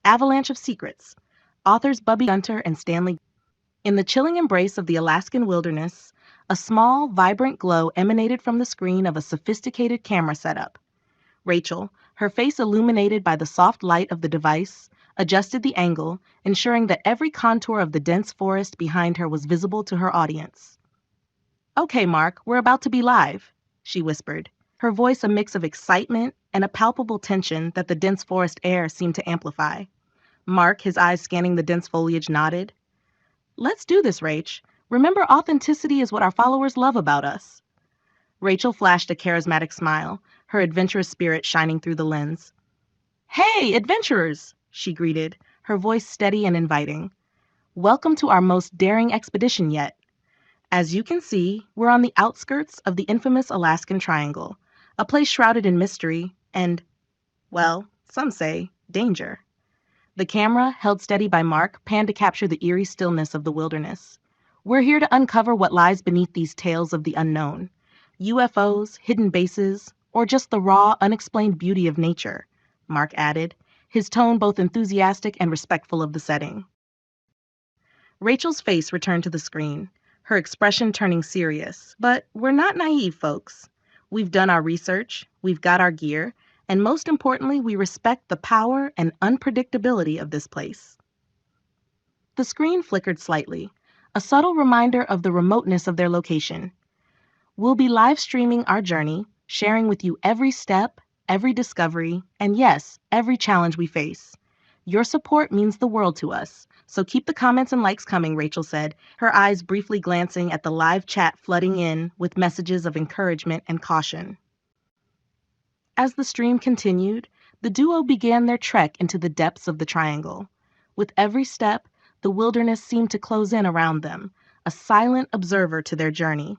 Avalanche of Secrets, authors Gunter and Stanley. In the chilling embrace of the Alaskan wilderness, a small, vibrant glow emanated from the screen of a sophisticated camera setup. Rachel, her face illuminated by the soft light of the device, adjusted the angle, ensuring that every contour of the dense forest behind her was visible to her audience. "Okay, Mark, we're about to be live," she whispered, her voice a mix of excitement and a palpable tension that the dense forest air seemed to amplify. Mark, his eyes scanning the dense foliage, nodded. "Let's do this, Rach. Remember, authenticity is what our followers love about us." Rachel flashed a charismatic smile, her adventurous spirit shining through the lens. "Hey, adventurers!" she greeted, her voice steady and inviting. "Welcome to our most daring expedition yet. As you can see, we're on the outskirts of the infamous Alaskan Triangle, a place shrouded in mystery and, well, some say, danger." The camera, held steady by Mark, panned to capture the eerie stillness of the wilderness. "We're here to uncover what lies beneath these tales of the unknown. UFOs, hidden bases, or just the raw, unexplained beauty of nature," Mark added, his tone both enthusiastic and respectful of the setting. Rachel's face returned to the screen, her expression turning serious. "But we're not naive, folks. We've done our research, we've got our gear, and most importantly, we respect the power and unpredictability of this place." The screen flickered slightly, a subtle reminder of the remoteness of their location. "We'll be live streaming our journey, sharing with you every step, every discovery, and yes, every challenge we face. Your support means the world to us, so keep the comments and likes coming," Rachel said, her eyes briefly glancing at the live chat flooding in with messages of encouragement and caution. As the stream continued, the duo began their trek into the depths of the triangle. With every step, the wilderness seemed to close in around them, a silent observer to their journey.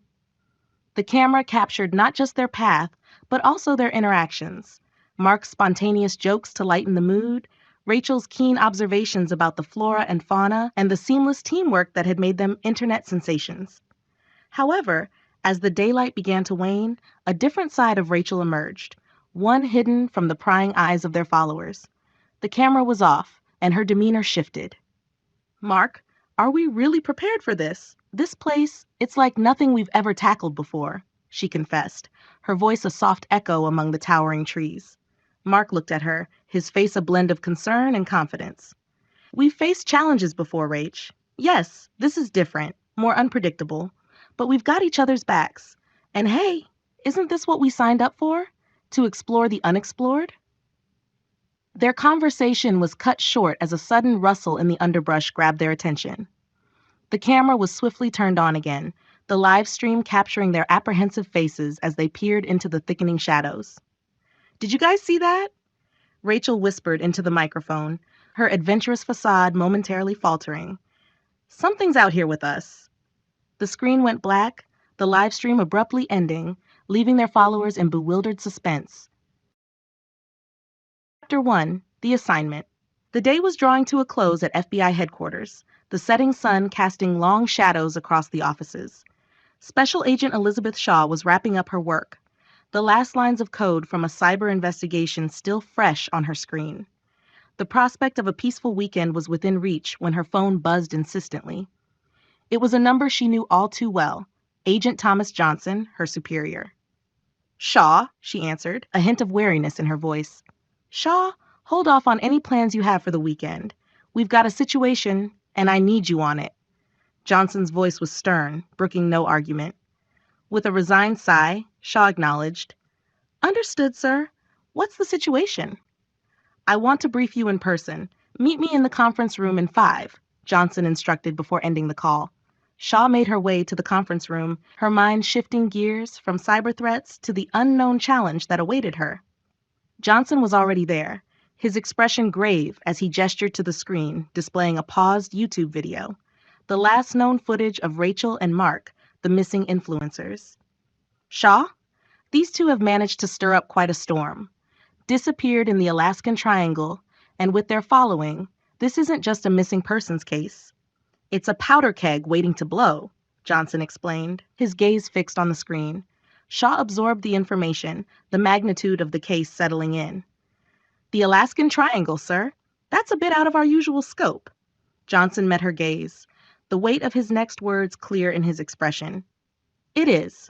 The camera captured not just their path, but also their interactions. Mark's spontaneous jokes to lighten the mood, Rachel's keen observations about the flora and fauna, and the seamless teamwork that had made them internet sensations. However, as the daylight began to wane, a different side of Rachel emerged, one hidden from the prying eyes of their followers. The camera was off, and her demeanor shifted. "Mark, are we really prepared for this? This place, it's like nothing we've ever tackled before," she confessed, her voice a soft echo among the towering trees. Mark looked at her, his face a blend of concern and confidence. "We've faced challenges before, Rach. Yes, this is different, more unpredictable, but we've got each other's backs. And hey, isn't this what we signed up for? To explore the unexplored?" Their conversation was cut short as a sudden rustle in the underbrush grabbed their attention. The camera was swiftly turned on again, the live stream capturing their apprehensive faces as they peered into the thickening shadows. "Did you guys see that?" Rachel whispered into the microphone, her adventurous facade momentarily faltering. "Something's out here with us." The screen went black, the live stream abruptly ending, leaving their followers in bewildered suspense. Chapter 1, The Assignment. The day was drawing to a close at FBI headquarters, the setting sun casting long shadows across the offices. Special Agent Elizabeth Shaw was wrapping up her work, the last lines of code from a cyber investigation still fresh on her screen. The prospect of a peaceful weekend was within reach when her phone buzzed insistently. It was a number she knew all too well, Agent Thomas Johnson, her superior. "Shaw," she answered, a hint of wariness in her voice. "Shaw, hold off on any plans you have for the weekend. We've got a situation, and I need you on it." Johnson's voice was stern, brooking no argument. With a resigned sigh, Shaw acknowledged, "Understood, sir. What's the situation?" "I want to brief you in person. Meet me in the conference room in 5, Johnson instructed before ending the call. Shaw made her way to the conference room, her mind shifting gears from cyber threats to the unknown challenge that awaited her. Johnson was already there, his expression grave as he gestured to the screen, displaying a paused YouTube video, the last known footage of Rachel and Mark, the missing influencers. "Shaw, these two have managed to stir up quite a storm. Disappeared in the Alaskan Triangle, and with their following, this isn't just a missing persons case. It's a powder keg waiting to blow," Johnson explained, his gaze fixed on the screen. Shaw absorbed the information, the magnitude of the case settling in. "The Alaskan Triangle, sir. That's a bit out of our usual scope. Johnson met her gaze, the weight of his next words clear in his expression. It is.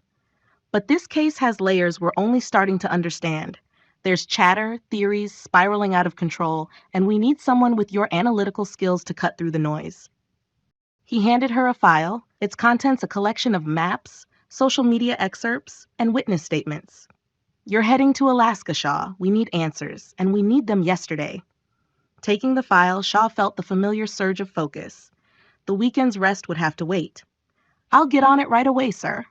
But this case has layers we're only starting to understand. There's chatter, theories spiraling out of control, and we need someone with your analytical skills to cut through the noise. He handed her a file, its contents a collection of maps, social media excerpts, and witness statements. You're heading to Alaska, Shaw. We need answers, and we need them yesterday. Taking the file, Shaw felt the familiar surge of focus. The weekend's rest would have to wait. I'll get on it right away, sir.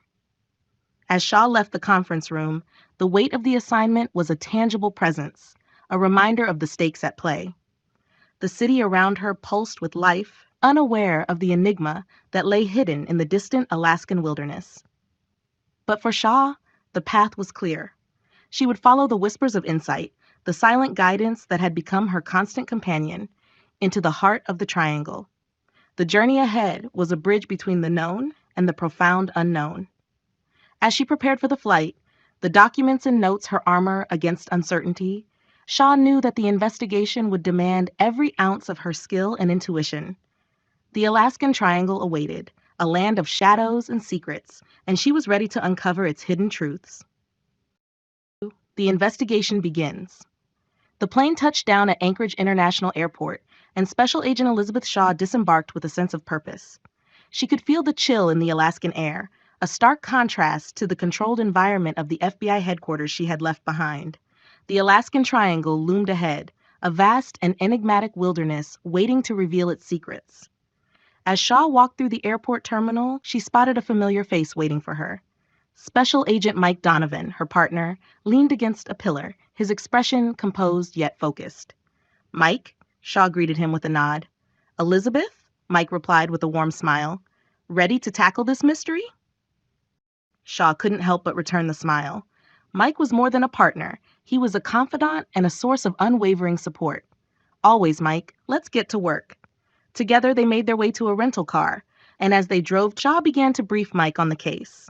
As Shaw left the conference room, the weight of the assignment was a tangible presence, a reminder of the stakes at play. The city around her pulsed with life, unaware of the enigma that lay hidden in the distant Alaskan wilderness. But for Shaw, the path was clear. She would follow the whispers of insight, the silent guidance that had become her constant companion, into the heart of the triangle. The journey ahead was a bridge between the known and the profound unknown. As she prepared for the flight, the documents and notes her armor against uncertainty, Shaw knew that the investigation would demand every ounce of her skill and intuition. The Alaskan Triangle awaited, a land of shadows and secrets, and she was ready to uncover its hidden truths. The investigation begins. The plane touched down at Anchorage International Airport, and Special Agent Elizabeth Shaw disembarked with a sense of purpose. She could feel the chill in the Alaskan air, a stark contrast to the controlled environment of the FBI headquarters she had left behind. The Alaskan Triangle loomed ahead, a vast and enigmatic wilderness waiting to reveal its secrets. As Shaw walked through the airport terminal, she spotted a familiar face waiting for her. Special Agent Mike Donovan, her partner, leaned against a pillar, his expression composed yet focused. Mike, Shaw greeted him with a nod. Elizabeth, Mike replied with a warm smile. Ready to tackle this mystery? Shaw couldn't help but return the smile. Mike was more than a partner. He was a confidant and a source of unwavering support. Always, Mike, let's get to work. Together, they made their way to a rental car, and as they drove, Shaw began to brief Mike on the case.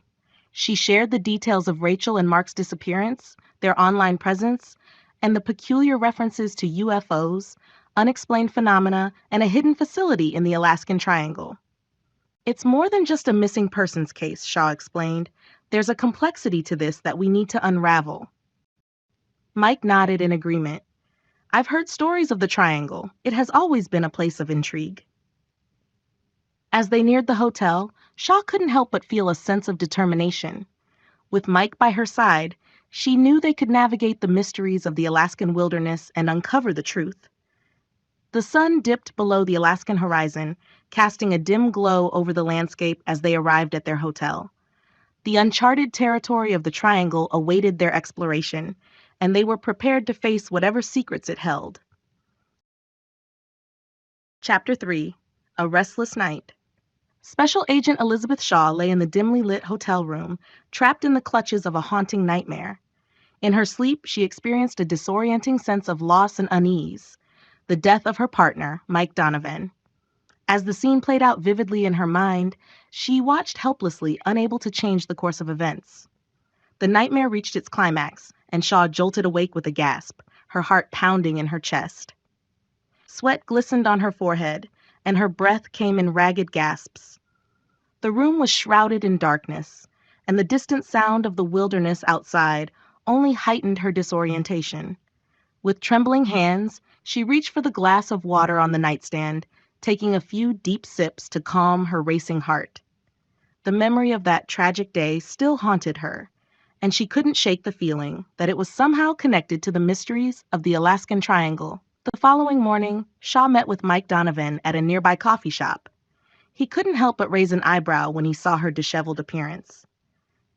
She shared the details of Rachel and Mark's disappearance, their online presence, and the peculiar references to UFOs, unexplained phenomena, and a hidden facility in the Alaskan Triangle. It's more than just a missing persons case, Shaw explained. There's a complexity to this that we need to unravel. Mike nodded in agreement. I've heard stories of the Triangle. It has always been a place of intrigue. As they neared the hotel, Shaw couldn't help but feel a sense of determination. With Mike by her side, she knew they could navigate the mysteries of the Alaskan wilderness and uncover the truth. The sun dipped below the Alaskan horizon, casting a dim glow over the landscape as they arrived at their hotel. The uncharted territory of the Triangle awaited their exploration, and they were prepared to face whatever secrets it held. Chapter 3: A Restless Night. Special Agent Elizabeth Shaw lay in the dimly lit hotel room, trapped in the clutches of a haunting nightmare. In her sleep, she experienced a disorienting sense of loss and unease, the death of her partner, Mike Donovan. As the scene played out vividly in her mind, she watched helplessly, unable to change the course of events. The nightmare reached its climax, and Shaw jolted awake with a gasp, her heart pounding in her chest. Sweat glistened on her forehead, and her breath came in ragged gasps. The room was shrouded in darkness, and the distant sound of the wilderness outside only heightened her disorientation. With trembling hands, she reached for the glass of water on the nightstand, taking a few deep sips to calm her racing heart. The memory of that tragic day still haunted her, and she couldn't shake the feeling that it was somehow connected to the mysteries of the Alaskan Triangle. The following morning, Shaw met with Mike Donovan at a nearby coffee shop. He couldn't help but raise an eyebrow when he saw her disheveled appearance.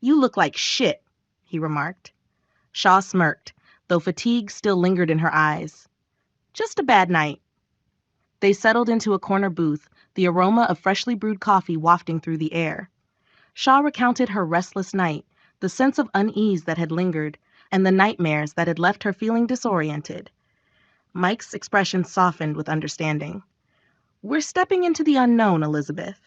"You look like shit," he remarked. Shaw smirked, though fatigue still lingered in her eyes. "Just a bad night." They settled into a corner booth, the aroma of freshly brewed coffee wafting through the air. Shaw recounted her restless night, the sense of unease that had lingered, and the nightmares that had left her feeling disoriented. Mike's expression softened with understanding. "We're stepping into the unknown, Elizabeth.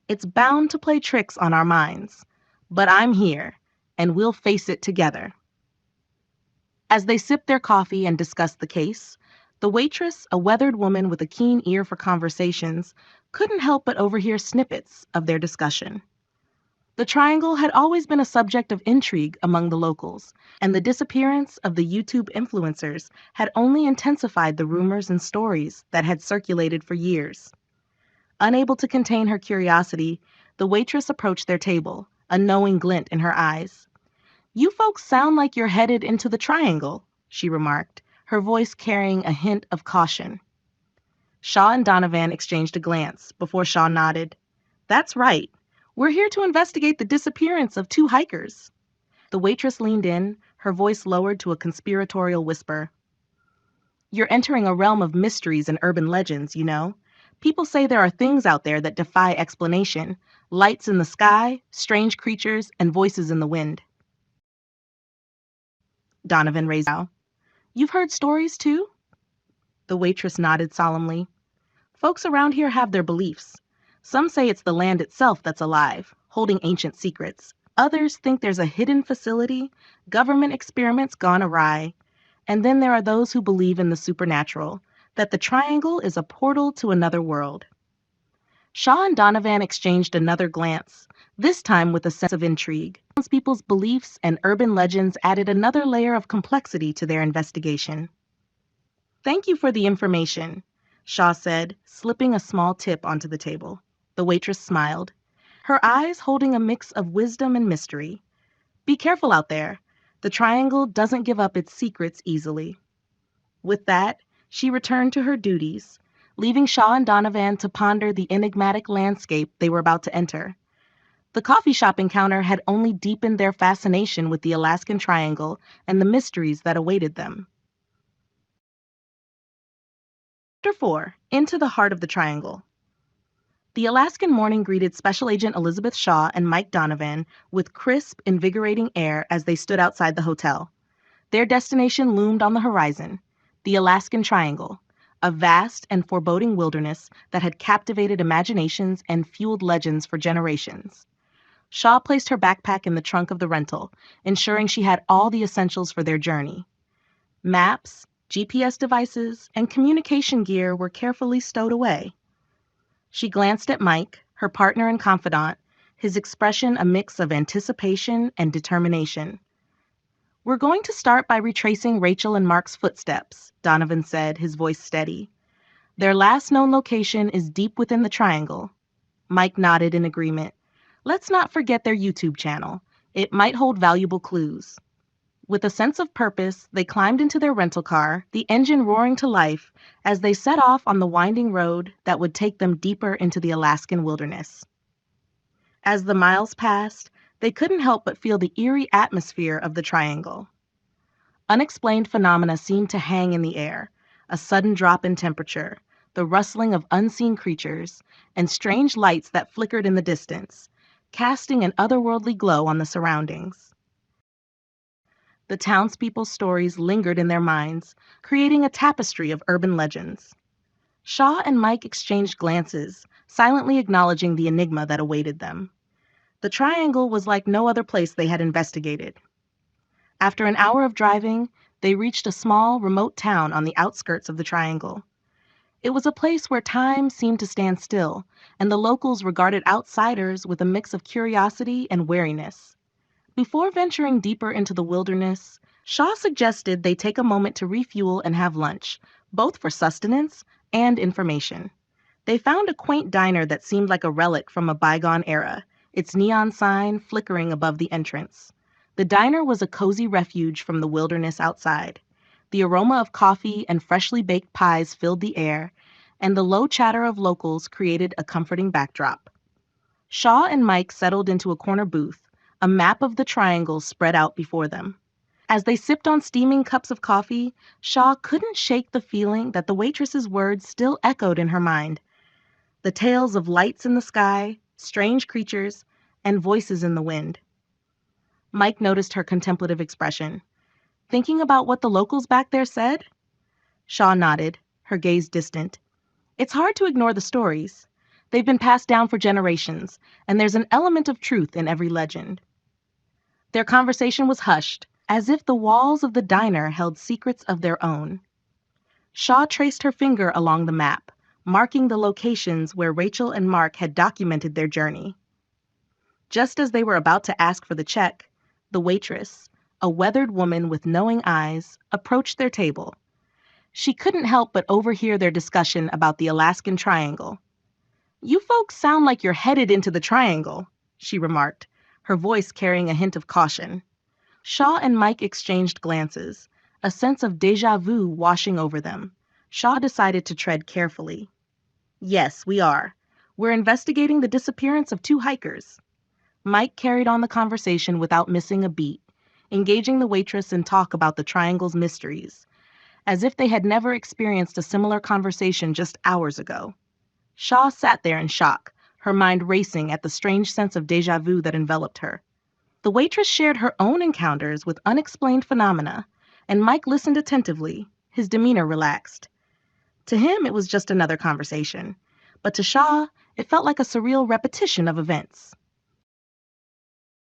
It's bound to play tricks on our minds. But I'm here, and we'll face it together." As they sipped their coffee and discussed the case, The waitress, a weathered woman with a keen ear for conversations, couldn't help but overhear snippets of their discussion. The triangle had always been a subject of intrigue among the locals, and the disappearance of the YouTube influencers had only intensified the rumors and stories that had circulated for years. Unable to contain her curiosity, the waitress approached their table, a knowing glint in her eyes. "You folks sound like you're headed into the triangle," she remarked, her voice carrying a hint of caution. Shaw and Donovan exchanged a glance before Shaw nodded. "That's right. We're here to investigate the disappearance of 2 hikers." The waitress leaned in, her voice lowered to a conspiratorial whisper. "You're entering a realm of mysteries and urban legends, you know. People say there are things out there that defy explanation. Lights in the sky, strange creatures, and voices in the wind." Donovan raised an eyebrow. "You've heard stories, too?" The waitress nodded solemnly. "Folks around here have their beliefs. Some say it's the land itself that's alive, holding ancient secrets. Others think there's a hidden facility, government experiments gone awry. And then there are those who believe in the supernatural, that the triangle is a portal to another world." Shaw and Donovan exchanged another glance, this time with a sense of intrigue. People's beliefs and urban legends added another layer of complexity to their investigation. "Thank you for the information," Shaw said, slipping a small tip onto the table. The waitress smiled, her eyes holding a mix of wisdom and mystery. "Be careful out there. The triangle doesn't give up its secrets easily." With that, she returned to her duties, leaving Shaw and Donovan to ponder the enigmatic landscape they were about to enter. The coffee shop encounter had only deepened their fascination with the Alaskan Triangle and the mysteries that awaited them. Chapter 4. Into the Heart of the Triangle. The Alaskan morning greeted Special Agent Elizabeth Shaw and Mike Donovan with crisp, invigorating air as they stood outside the hotel. Their destination loomed on the horizon, the Alaskan Triangle, a vast and foreboding wilderness that had captivated imaginations and fueled legends for generations. Shaw placed her backpack in the trunk of the rental, ensuring she had all the essentials for their journey. Maps, GPS devices, and communication gear were carefully stowed away. She glanced at Mike, her partner and confidant, his expression a mix of anticipation and determination. "We're going to start by retracing Rachel and Mark's footsteps," Donovan said, his voice steady. "Their last known location is deep within the triangle." Mike nodded in agreement. "Let's not forget their YouTube channel. It might hold valuable clues." With a sense of purpose, they climbed into their rental car, the engine roaring to life, as they set off on the winding road that would take them deeper into the Alaskan wilderness. As the miles passed, they couldn't help but feel the eerie atmosphere of the triangle. Unexplained phenomena seemed to hang in the air, a sudden drop in temperature, the rustling of unseen creatures, and strange lights that flickered in the distance, casting an otherworldly glow on the surroundings. The townspeople's stories lingered in their minds, creating a tapestry of urban legends. Shaw and Mike exchanged glances, silently acknowledging the enigma that awaited them. The triangle was like no other place they had investigated. After an hour of driving, they reached a small, remote town on the outskirts of the triangle. It was a place where time seemed to stand still, and the locals regarded outsiders with a mix of curiosity and wariness. Before venturing deeper into the wilderness, Shaw suggested they take a moment to refuel and have lunch, both for sustenance and information. They found a quaint diner that seemed like a relic from a bygone era, its neon sign flickering above the entrance. The diner was a cozy refuge from the wilderness outside. The aroma of coffee and freshly baked pies filled the air, and the low chatter of locals created a comforting backdrop. Shaw and Mike settled into a corner booth, a map of the triangle spread out before them. As they sipped on steaming cups of coffee, Shaw couldn't shake the feeling that the waitress's words still echoed in her mind. The tales of lights in the sky, strange creatures, and voices in the wind. Mike noticed her contemplative expression. "Thinking about what the locals back there said?" Shaw nodded, her gaze distant. "It's hard to ignore the stories. They've been passed down for generations, and there's an element of truth in every legend." Their conversation was hushed, as if the walls of the diner held secrets of their own. Shaw traced her finger along the map, marking the locations where Rachel and Mark had documented their journey. Just as they were about to ask for the check, the waitress, a weathered woman with knowing eyes, approached their table. She couldn't help but overhear their discussion about the Alaskan Triangle. "You folks sound like you're headed into the Triangle," she remarked, her voice carrying a hint of caution. Shaw and Mike exchanged glances, a sense of déjà vu washing over them. Shaw decided to tread carefully. "Yes, we are. We're investigating the disappearance of 2 hikers." Mike carried on the conversation without missing a beat, engaging the waitress in talk about the Triangle's mysteries, as if they had never experienced a similar conversation just hours ago. Shaw sat there in shock, her mind racing at the strange sense of déjà vu that enveloped her. The waitress shared her own encounters with unexplained phenomena, and Mike listened attentively, his demeanor relaxed. To him, it was just another conversation, but to Shaw, it felt like a surreal repetition of events.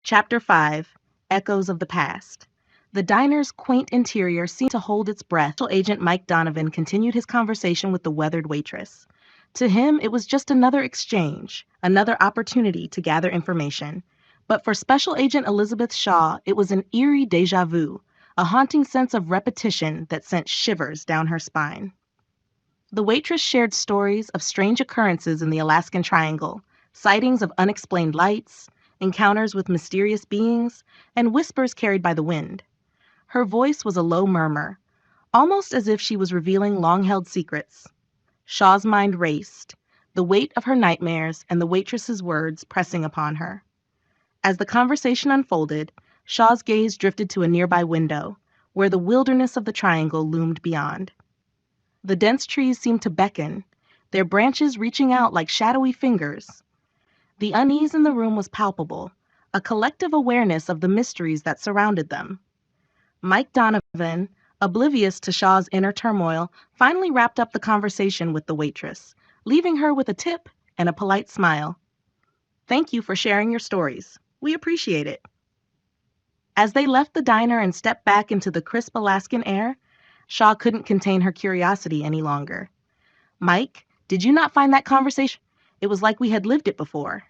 Chapter 5, Echoes of the Past. The diner's quaint interior seemed to hold its breath. Special Agent Mike Donovan continued his conversation with the weathered waitress. To him, it was just another exchange, another opportunity to gather information. But for Special Agent Elizabeth Shaw, it was an eerie déjà vu, a haunting sense of repetition that sent shivers down her spine. The waitress shared stories of strange occurrences in the Alaskan Triangle, sightings of unexplained lights, encounters with mysterious beings, and whispers carried by the wind. Her voice was a low murmur, almost as if she was revealing long-held secrets. Shaw's mind raced, the weight of her nightmares and the waitress's words pressing upon her. As the conversation unfolded, Shaw's gaze drifted to a nearby window, where the wilderness of the Triangle loomed beyond. The dense trees seemed to beckon, their branches reaching out like shadowy fingers. The unease in the room was palpable, a collective awareness of the mysteries that surrounded them. Mike Donovan, oblivious to Shaw's inner turmoil, finally wrapped up the conversation with the waitress, leaving her with a tip and a polite smile. "Thank you for sharing your stories. We appreciate it." As they left the diner and stepped back into the crisp Alaskan air, Shaw couldn't contain her curiosity any longer. "Mike, did you not find that conversation? It was like we had lived it before."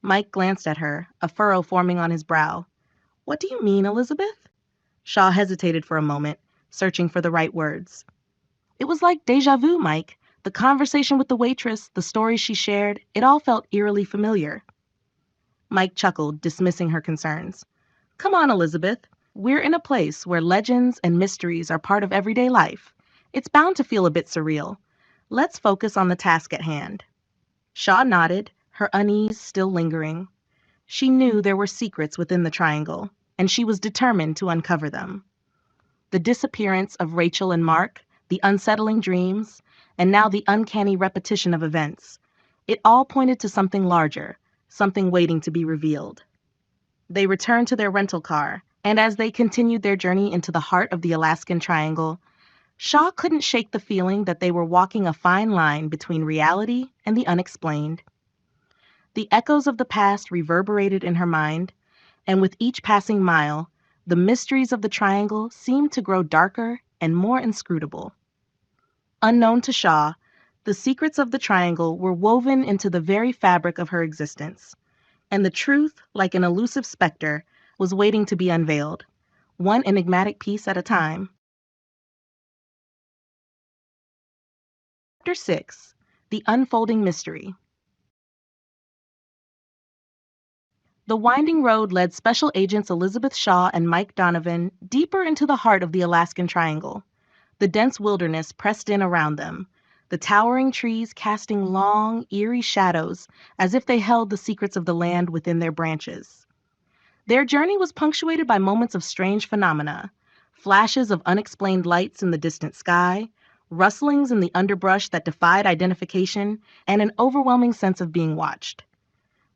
Mike glanced at her, a furrow forming on his brow. "What do you mean, Elizabeth?" Shaw hesitated for a moment, searching for the right words. "It was like déjà vu, Mike. The conversation with the waitress, the stories she shared, it all felt eerily familiar." Mike chuckled, dismissing her concerns. "Come on, Elizabeth. We're in a place where legends and mysteries are part of everyday life. It's bound to feel a bit surreal. Let's focus on the task at hand." Shaw nodded, her unease still lingering. She knew there were secrets within the Triangle, and she was determined to uncover them. The disappearance of Rachel and Mark, the unsettling dreams, and now the uncanny repetition of events. It all pointed to something larger, something waiting to be revealed. They returned to their rental car, and as they continued their journey into the heart of the Alaskan Triangle, Shaw couldn't shake the feeling that they were walking a fine line between reality and the unexplained. The echoes of the past reverberated in her mind, and with each passing mile, the mysteries of the Triangle seemed to grow darker and more inscrutable. Unknown to Shaw, the secrets of the Triangle were woven into the very fabric of her existence, and the truth, like an elusive specter, was waiting to be unveiled, one enigmatic piece at a time. Chapter 6, The Unfolding Mystery. The winding road led Special Agents Elizabeth Shaw and Mike Donovan deeper into the heart of the Alaskan Triangle. The dense wilderness pressed in around them, the towering trees casting long, eerie shadows as if they held the secrets of the land within their branches. Their journey was punctuated by moments of strange phenomena, flashes of unexplained lights in the distant sky, rustlings in the underbrush that defied identification, and an overwhelming sense of being watched.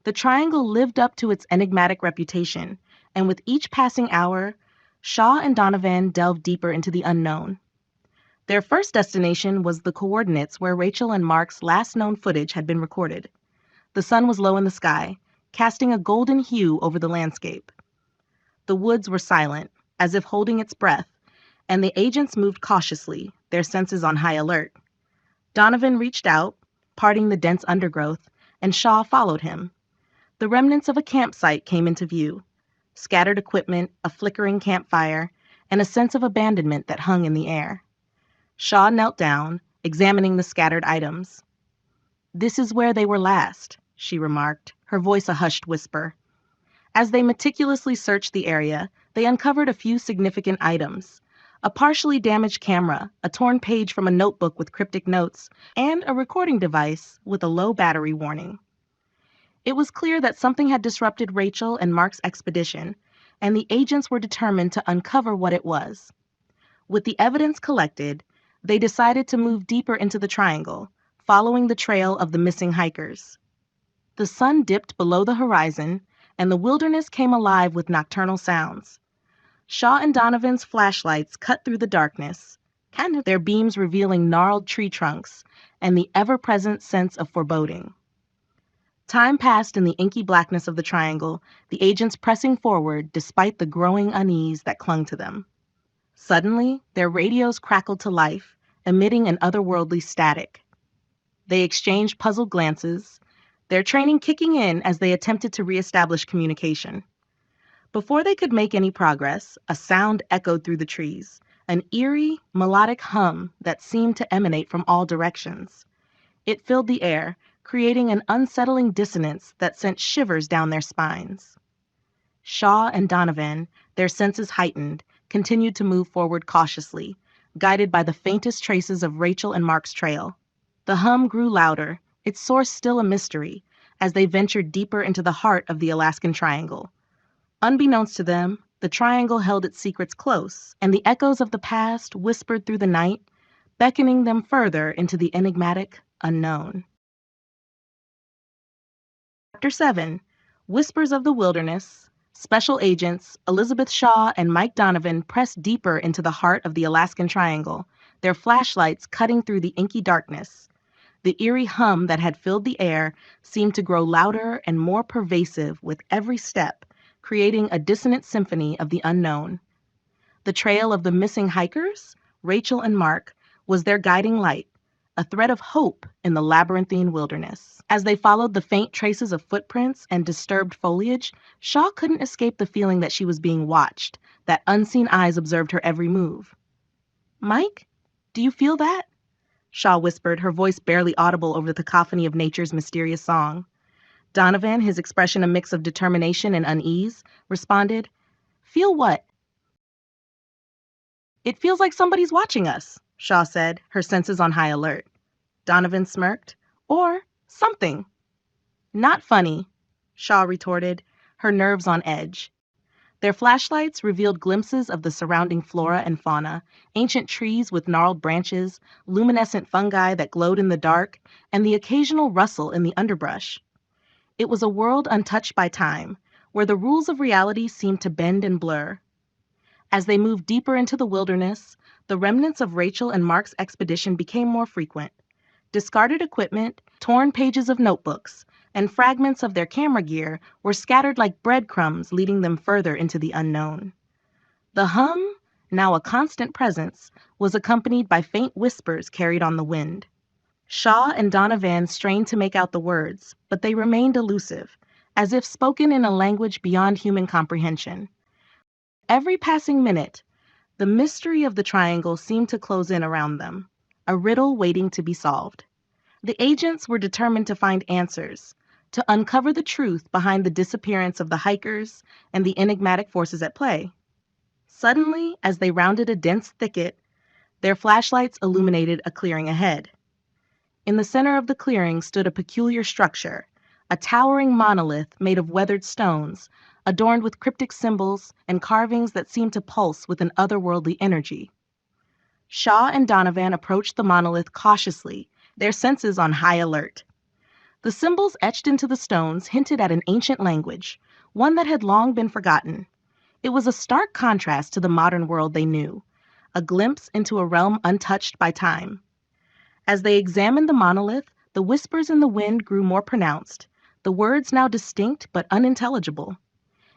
The Triangle lived up to its enigmatic reputation, and with each passing hour, Shaw and Donovan delved deeper into the unknown. Their first destination was the coordinates where Rachel and Mark's last known footage had been recorded. The sun was low in the sky, casting a golden hue over the landscape. The woods were silent, as if holding its breath, and the agents moved cautiously, their senses on high alert. Donovan reached out, parting the dense undergrowth, and Shaw followed him. The remnants of a campsite came into view. Scattered equipment, a flickering campfire, and a sense of abandonment that hung in the air. Shaw knelt down, examining the scattered items. "This is where they were last," she remarked, her voice a hushed whisper. As they meticulously searched the area, they uncovered a few significant items: a partially damaged camera, a torn page from a notebook with cryptic notes, and a recording device with a low battery warning. It was clear that something had disrupted Rachel and Mark's expedition, and the agents were determined to uncover what it was. With the evidence collected, they decided to move deeper into the triangle, following the trail of the missing hikers. The sun dipped below the horizon, and the wilderness came alive with nocturnal sounds. Shaw and Donovan's flashlights cut through the darkness, their beams revealing gnarled tree trunks and the ever-present sense of foreboding. Time passed in the inky blackness of the triangle, the agents pressing forward despite the growing unease that clung to them. Suddenly, their radios crackled to life, emitting an otherworldly static. They exchanged puzzled glances, their training kicking in as they attempted to reestablish communication. Before they could make any progress, a sound echoed through the trees, an eerie, melodic hum that seemed to emanate from all directions. It filled the air, creating an unsettling dissonance that sent shivers down their spines. Shaw and Donovan, their senses heightened, continued to move forward cautiously, guided by the faintest traces of Rachel and Mark's trail. The hum grew louder, its source still a mystery, as they ventured deeper into the heart of the Alaskan Triangle. Unbeknownst to them, the triangle held its secrets close, and the echoes of the past whispered through the night, beckoning them further into the enigmatic unknown. Chapter 7, Whispers of the Wilderness. Special agents Elizabeth Shaw and Mike Donovan pressed deeper into the heart of the Alaskan Triangle, their flashlights cutting through the inky darkness. The eerie hum that had filled the air seemed to grow louder and more pervasive with every step, creating a dissonant symphony of the unknown. The trail of the missing hikers, Rachel and Mark, was their guiding light, a thread of hope in the labyrinthine wilderness. As they followed the faint traces of footprints and disturbed foliage, Shaw couldn't escape the feeling that she was being watched, that unseen eyes observed her every move. "Mike, do you feel that?" Shaw whispered, her voice barely audible over the cacophony of nature's mysterious song. Donovan, his expression a mix of determination and unease, responded, "Feel what?" "It feels like somebody's watching us," Shaw said, her senses on high alert. Donovan smirked. "Or something." "Not funny," Shaw retorted, her nerves on edge. Their flashlights revealed glimpses of the surrounding flora and fauna, ancient trees with gnarled branches, luminescent fungi that glowed in the dark, and the occasional rustle in the underbrush. It was a world untouched by time, where the rules of reality seemed to bend and blur. As they moved deeper into the wilderness, the remnants of Rachel and Mark's expedition became more frequent. Discarded equipment, torn pages of notebooks, and fragments of their camera gear were scattered like breadcrumbs, leading them further into the unknown. The hum, now a constant presence, was accompanied by faint whispers carried on the wind. Shaw and Donovan strained to make out the words, but they remained elusive, as if spoken in a language beyond human comprehension. Every passing minute, the mystery of the triangle seemed to close in around them, a riddle waiting to be solved. The agents were determined to find answers, to uncover the truth behind the disappearance of the hikers and the enigmatic forces at play. Suddenly, as they rounded a dense thicket, their flashlights illuminated a clearing ahead. In the center of the clearing stood a peculiar structure, a towering monolith made of weathered stones, adorned with cryptic symbols and carvings that seemed to pulse with an otherworldly energy. Shaw and Donovan approached the monolith cautiously, their senses on high alert. The symbols etched into the stones hinted at an ancient language, one that had long been forgotten. It was a stark contrast to the modern world they knew, a glimpse into a realm untouched by time. As they examined the monolith, the whispers in the wind grew more pronounced, the words now distinct but unintelligible.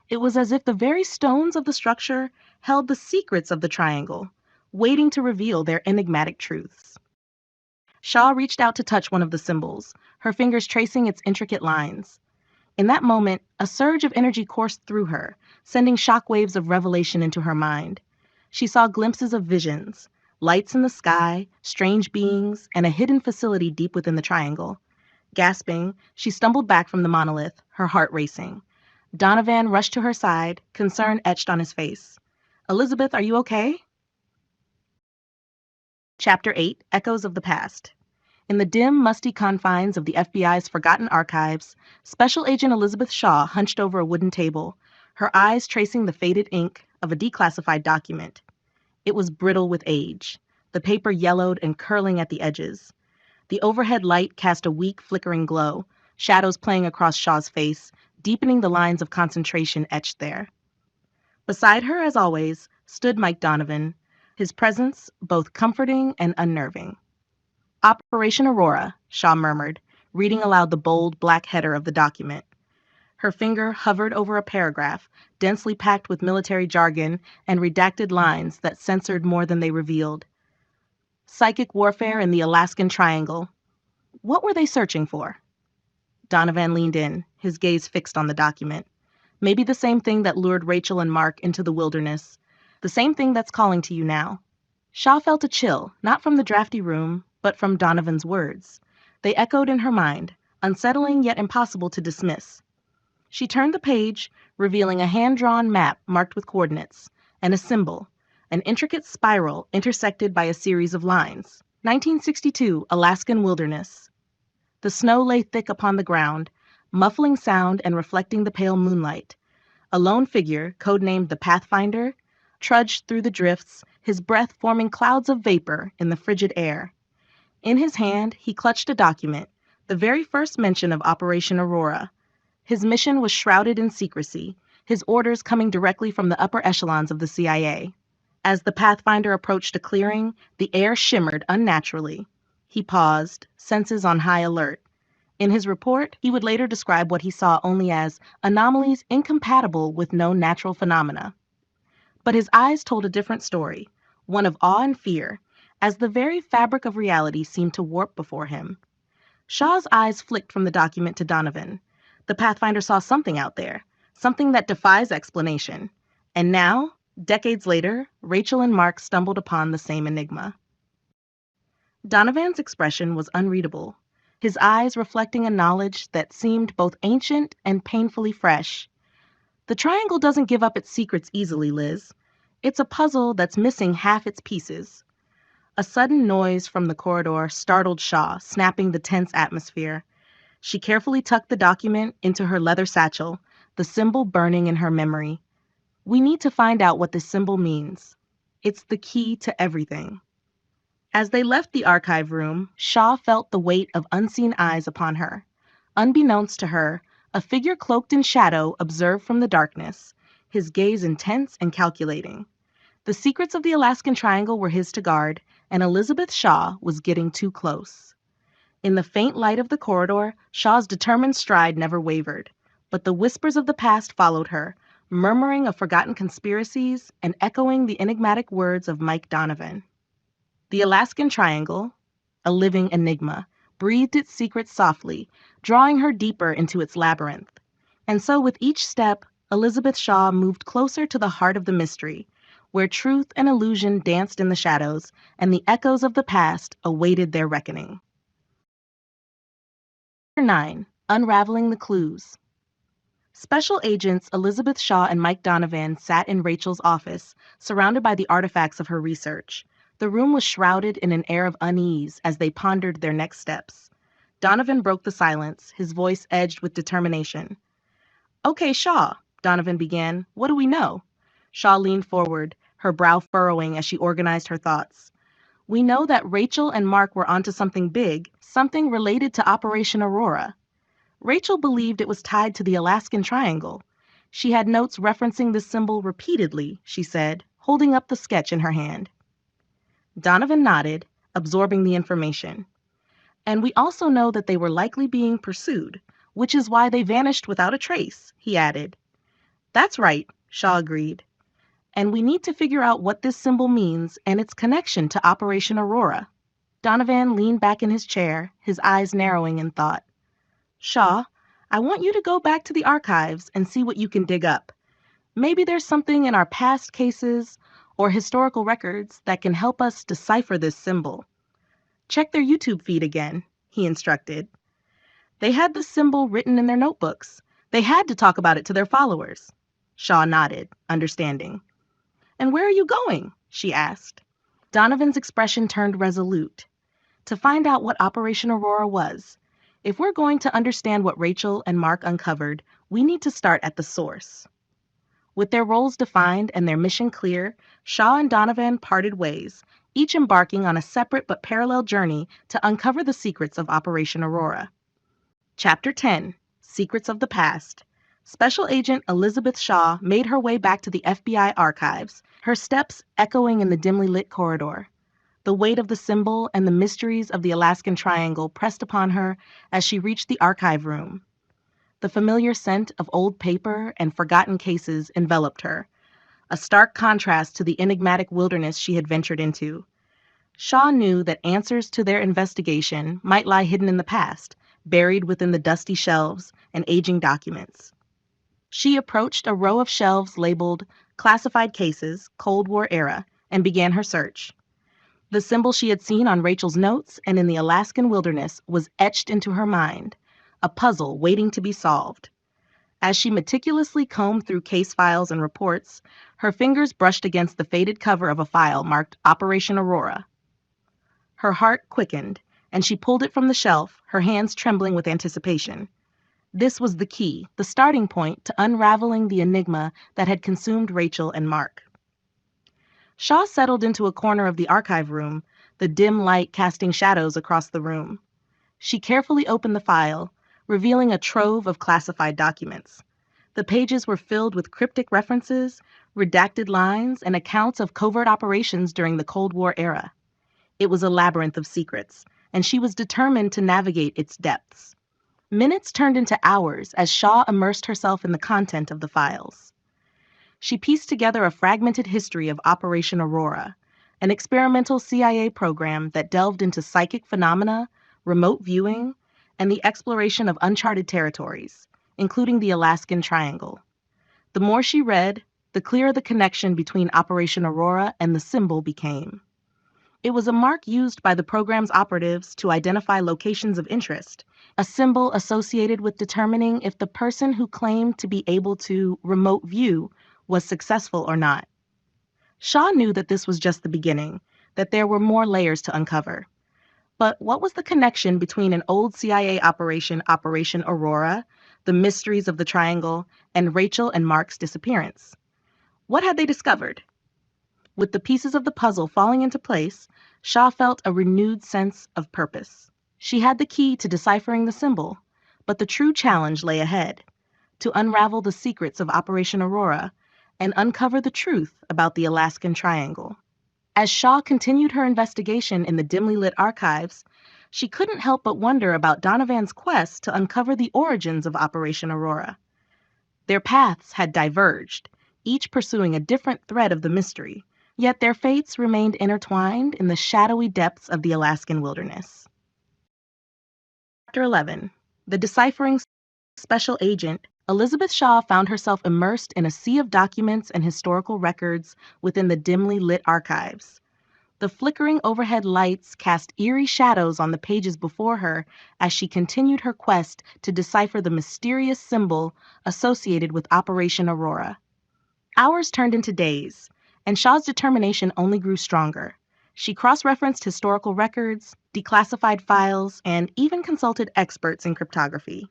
It was as if the very stones of the structure held the secrets of the triangle, waiting to reveal their enigmatic truths. Shaw reached out to touch one of the symbols, her fingers tracing its intricate lines. In that moment, a surge of energy coursed through her, sending shockwaves of revelation into her mind. She saw glimpses of visions, lights in the sky, strange beings, and a hidden facility deep within the triangle. Gasping, she stumbled back from the monolith, her heart racing. Donovan rushed to her side, concern etched on his face. "Elizabeth, are you okay?" Chapter 8, Echoes of the Past. In the dim, musty confines of the FBI's forgotten archives, Special Agent Elizabeth Shaw hunched over a wooden table, her eyes tracing the faded ink of a declassified document. It was brittle with age, the paper yellowed and curling at the edges. The overhead light cast a weak, flickering glow, shadows playing across Shaw's face, deepening the lines of concentration etched there. Beside her, as always, stood Mike Donovan, his presence both comforting and unnerving. "Operation Aurora," Shaw murmured, reading aloud the bold, black header of the document. Her finger hovered over a paragraph, densely packed with military jargon and redacted lines that censored more than they revealed. Psychic warfare in the Alaskan Triangle. What were they searching for? Donovan leaned in, his gaze fixed on the document. Maybe the same thing that lured Rachel and Mark into the wilderness. The same thing that's calling to you now. Shaw felt a chill, not from the drafty room, but from Donovan's words. They echoed in her mind, unsettling yet impossible to dismiss. She turned the page, revealing a hand-drawn map marked with coordinates, and a symbol, an intricate spiral intersected by a series of lines. 1962 Alaskan Wilderness. The snow lay thick upon the ground, muffling sound and reflecting the pale moonlight. A lone figure, codenamed the Pathfinder, trudged through the drifts, his breath forming clouds of vapor in the frigid air. In his hand, he clutched a document, the very first mention of Operation Aurora. His mission was shrouded in secrecy, his orders coming directly from the upper echelons of the CIA. As the Pathfinder approached a clearing, the air shimmered unnaturally. He paused, senses on high alert. In his report, he would later describe what he saw only as anomalies incompatible with known natural phenomena. But his eyes told a different story, one of awe and fear, as the very fabric of reality seemed to warp before him. Shaw's eyes flicked from the document to Donovan. The Pathfinder saw something out there, something that defies explanation. And now, decades later, Rachel and Mark stumbled upon the same enigma. Donovan's expression was unreadable, his eyes reflecting a knowledge that seemed both ancient and painfully fresh. "The triangle doesn't give up its secrets easily, Liz. It's a puzzle that's missing half its pieces." A sudden noise from the corridor startled Shaw, snapping the tense atmosphere. She carefully tucked the document into her leather satchel, the symbol burning in her memory. "We need to find out what this symbol means. It's the key to everything." As they left the archive room, Shaw felt the weight of unseen eyes upon her. Unbeknownst to her, a figure cloaked in shadow observed from the darkness, his gaze intense and calculating. The secrets of the Alaskan Triangle were his to guard, and Elizabeth Shaw was getting too close. In the faint light of the corridor, Shaw's determined stride never wavered, but the whispers of the past followed her, murmuring of forgotten conspiracies and echoing the enigmatic words of Mike Donovan. The Alaskan Triangle, a living enigma, breathed its secrets softly, drawing her deeper into its labyrinth. And so with each step, Elizabeth Shaw moved closer to the heart of the mystery, where truth and illusion danced in the shadows, and the echoes of the past awaited their reckoning. Chapter 9. Unraveling the Clues. Special Agents Elizabeth Shaw and Mike Donovan sat in Rachel's office, surrounded by the artifacts of her research. The room was shrouded in an air of unease as they pondered their next steps. Donovan broke the silence, his voice edged with determination. "Okay, Shaw," Donovan began. "What do we know?" Shaw leaned forward, her brow furrowing as she organized her thoughts. "We know that Rachel and Mark were onto something big, something related to Operation Aurora. Rachel believed it was tied to the Alaskan Triangle. She had notes referencing this symbol repeatedly," she said, holding up the sketch in her hand. Donovan nodded, absorbing the information. "And we also know that they were likely being pursued, which is why they vanished without a trace," he added. "That's right," Shaw agreed. and we need to figure out what this symbol means and its connection to Operation Aurora. Donovan leaned back in his chair, his eyes narrowing in thought. Shaw, I want you to go back to the archives and see what you can dig up. Maybe there's something in our past cases or historical records that can help us decipher this symbol. Check their YouTube feed again, he instructed. They had the symbol written in their notebooks. They had to talk about it to their followers. Shaw nodded, understanding. And where are you going? She asked. Donovan's expression turned resolute. To find out what Operation Aurora was. If we're going to understand what Rachel and Mark uncovered, we need to start at the source. With their roles defined and their mission clear, Shaw and Donovan parted ways, each embarking on a separate but parallel journey to uncover the secrets of Operation Aurora. Chapter 10, Secrets of the Past. Special Agent Elizabeth Shaw made her way back to the FBI archives, her steps echoing in the dimly lit corridor. The weight of the symbol and the mysteries of the Alaskan Triangle pressed upon her as she reached the archive room. The familiar scent of old paper and forgotten cases enveloped her, a stark contrast to the enigmatic wilderness she had ventured into. Shaw knew that answers to their investigation might lie hidden in the past, buried within the dusty shelves and aging documents. She approached a row of shelves labeled Classified Cases, Cold War Era, and began her search. The symbol she had seen on Rachel's notes and in the Alaskan wilderness was etched into her mind, a puzzle waiting to be solved. As she meticulously combed through case files and reports, her fingers brushed against the faded cover of a file marked Operation Aurora. Her heart quickened, and she pulled it from the shelf, her hands trembling with anticipation. This was the key, the starting point to unraveling the enigma that had consumed Rachel and Mark. Shaw settled into a corner of the archive room, the dim light casting shadows across the room. She carefully opened the file, revealing a trove of classified documents. The pages were filled with cryptic references, redacted lines, and accounts of covert operations during the Cold War era. It was a labyrinth of secrets, and she was determined to navigate its depths. Minutes turned into hours as Shaw immersed herself in the content of the files. She pieced together a fragmented history of Operation Aurora, an experimental CIA program that delved into psychic phenomena, remote viewing, and the exploration of uncharted territories, including the Alaskan Triangle. The more she read, the clearer the connection between Operation Aurora and the symbol became. It was a mark used by the program's operatives to identify locations of interest, a symbol associated with determining if the person who claimed to be able to remote view was successful or not. Shaw knew that this was just the beginning, that there were more layers to uncover. But what was the connection between an old CIA operation, Operation Aurora, the mysteries of the Triangle, and Rachel and Mark's disappearance? What had they discovered? With the pieces of the puzzle falling into place, Shaw felt a renewed sense of purpose. She had the key to deciphering the symbol, but the true challenge lay ahead, to unravel the secrets of Operation Aurora and uncover the truth about the Alaskan Triangle. As Shaw continued her investigation in the dimly lit archives, she couldn't help but wonder about Donovan's quest to uncover the origins of Operation Aurora. Their paths had diverged, each pursuing a different thread of the mystery, yet their fates remained intertwined in the shadowy depths of the Alaskan wilderness. Chapter 11. The Deciphering. Special Agent Elizabeth Shaw found herself immersed in a sea of documents and historical records within the dimly lit archives. The flickering overhead lights cast eerie shadows on the pages before her as she continued her quest to decipher the mysterious symbol associated with Operation Aurora. Hours turned into days, and Shaw's determination only grew stronger. She cross-referenced historical records, declassified files, and even consulted experts in cryptography.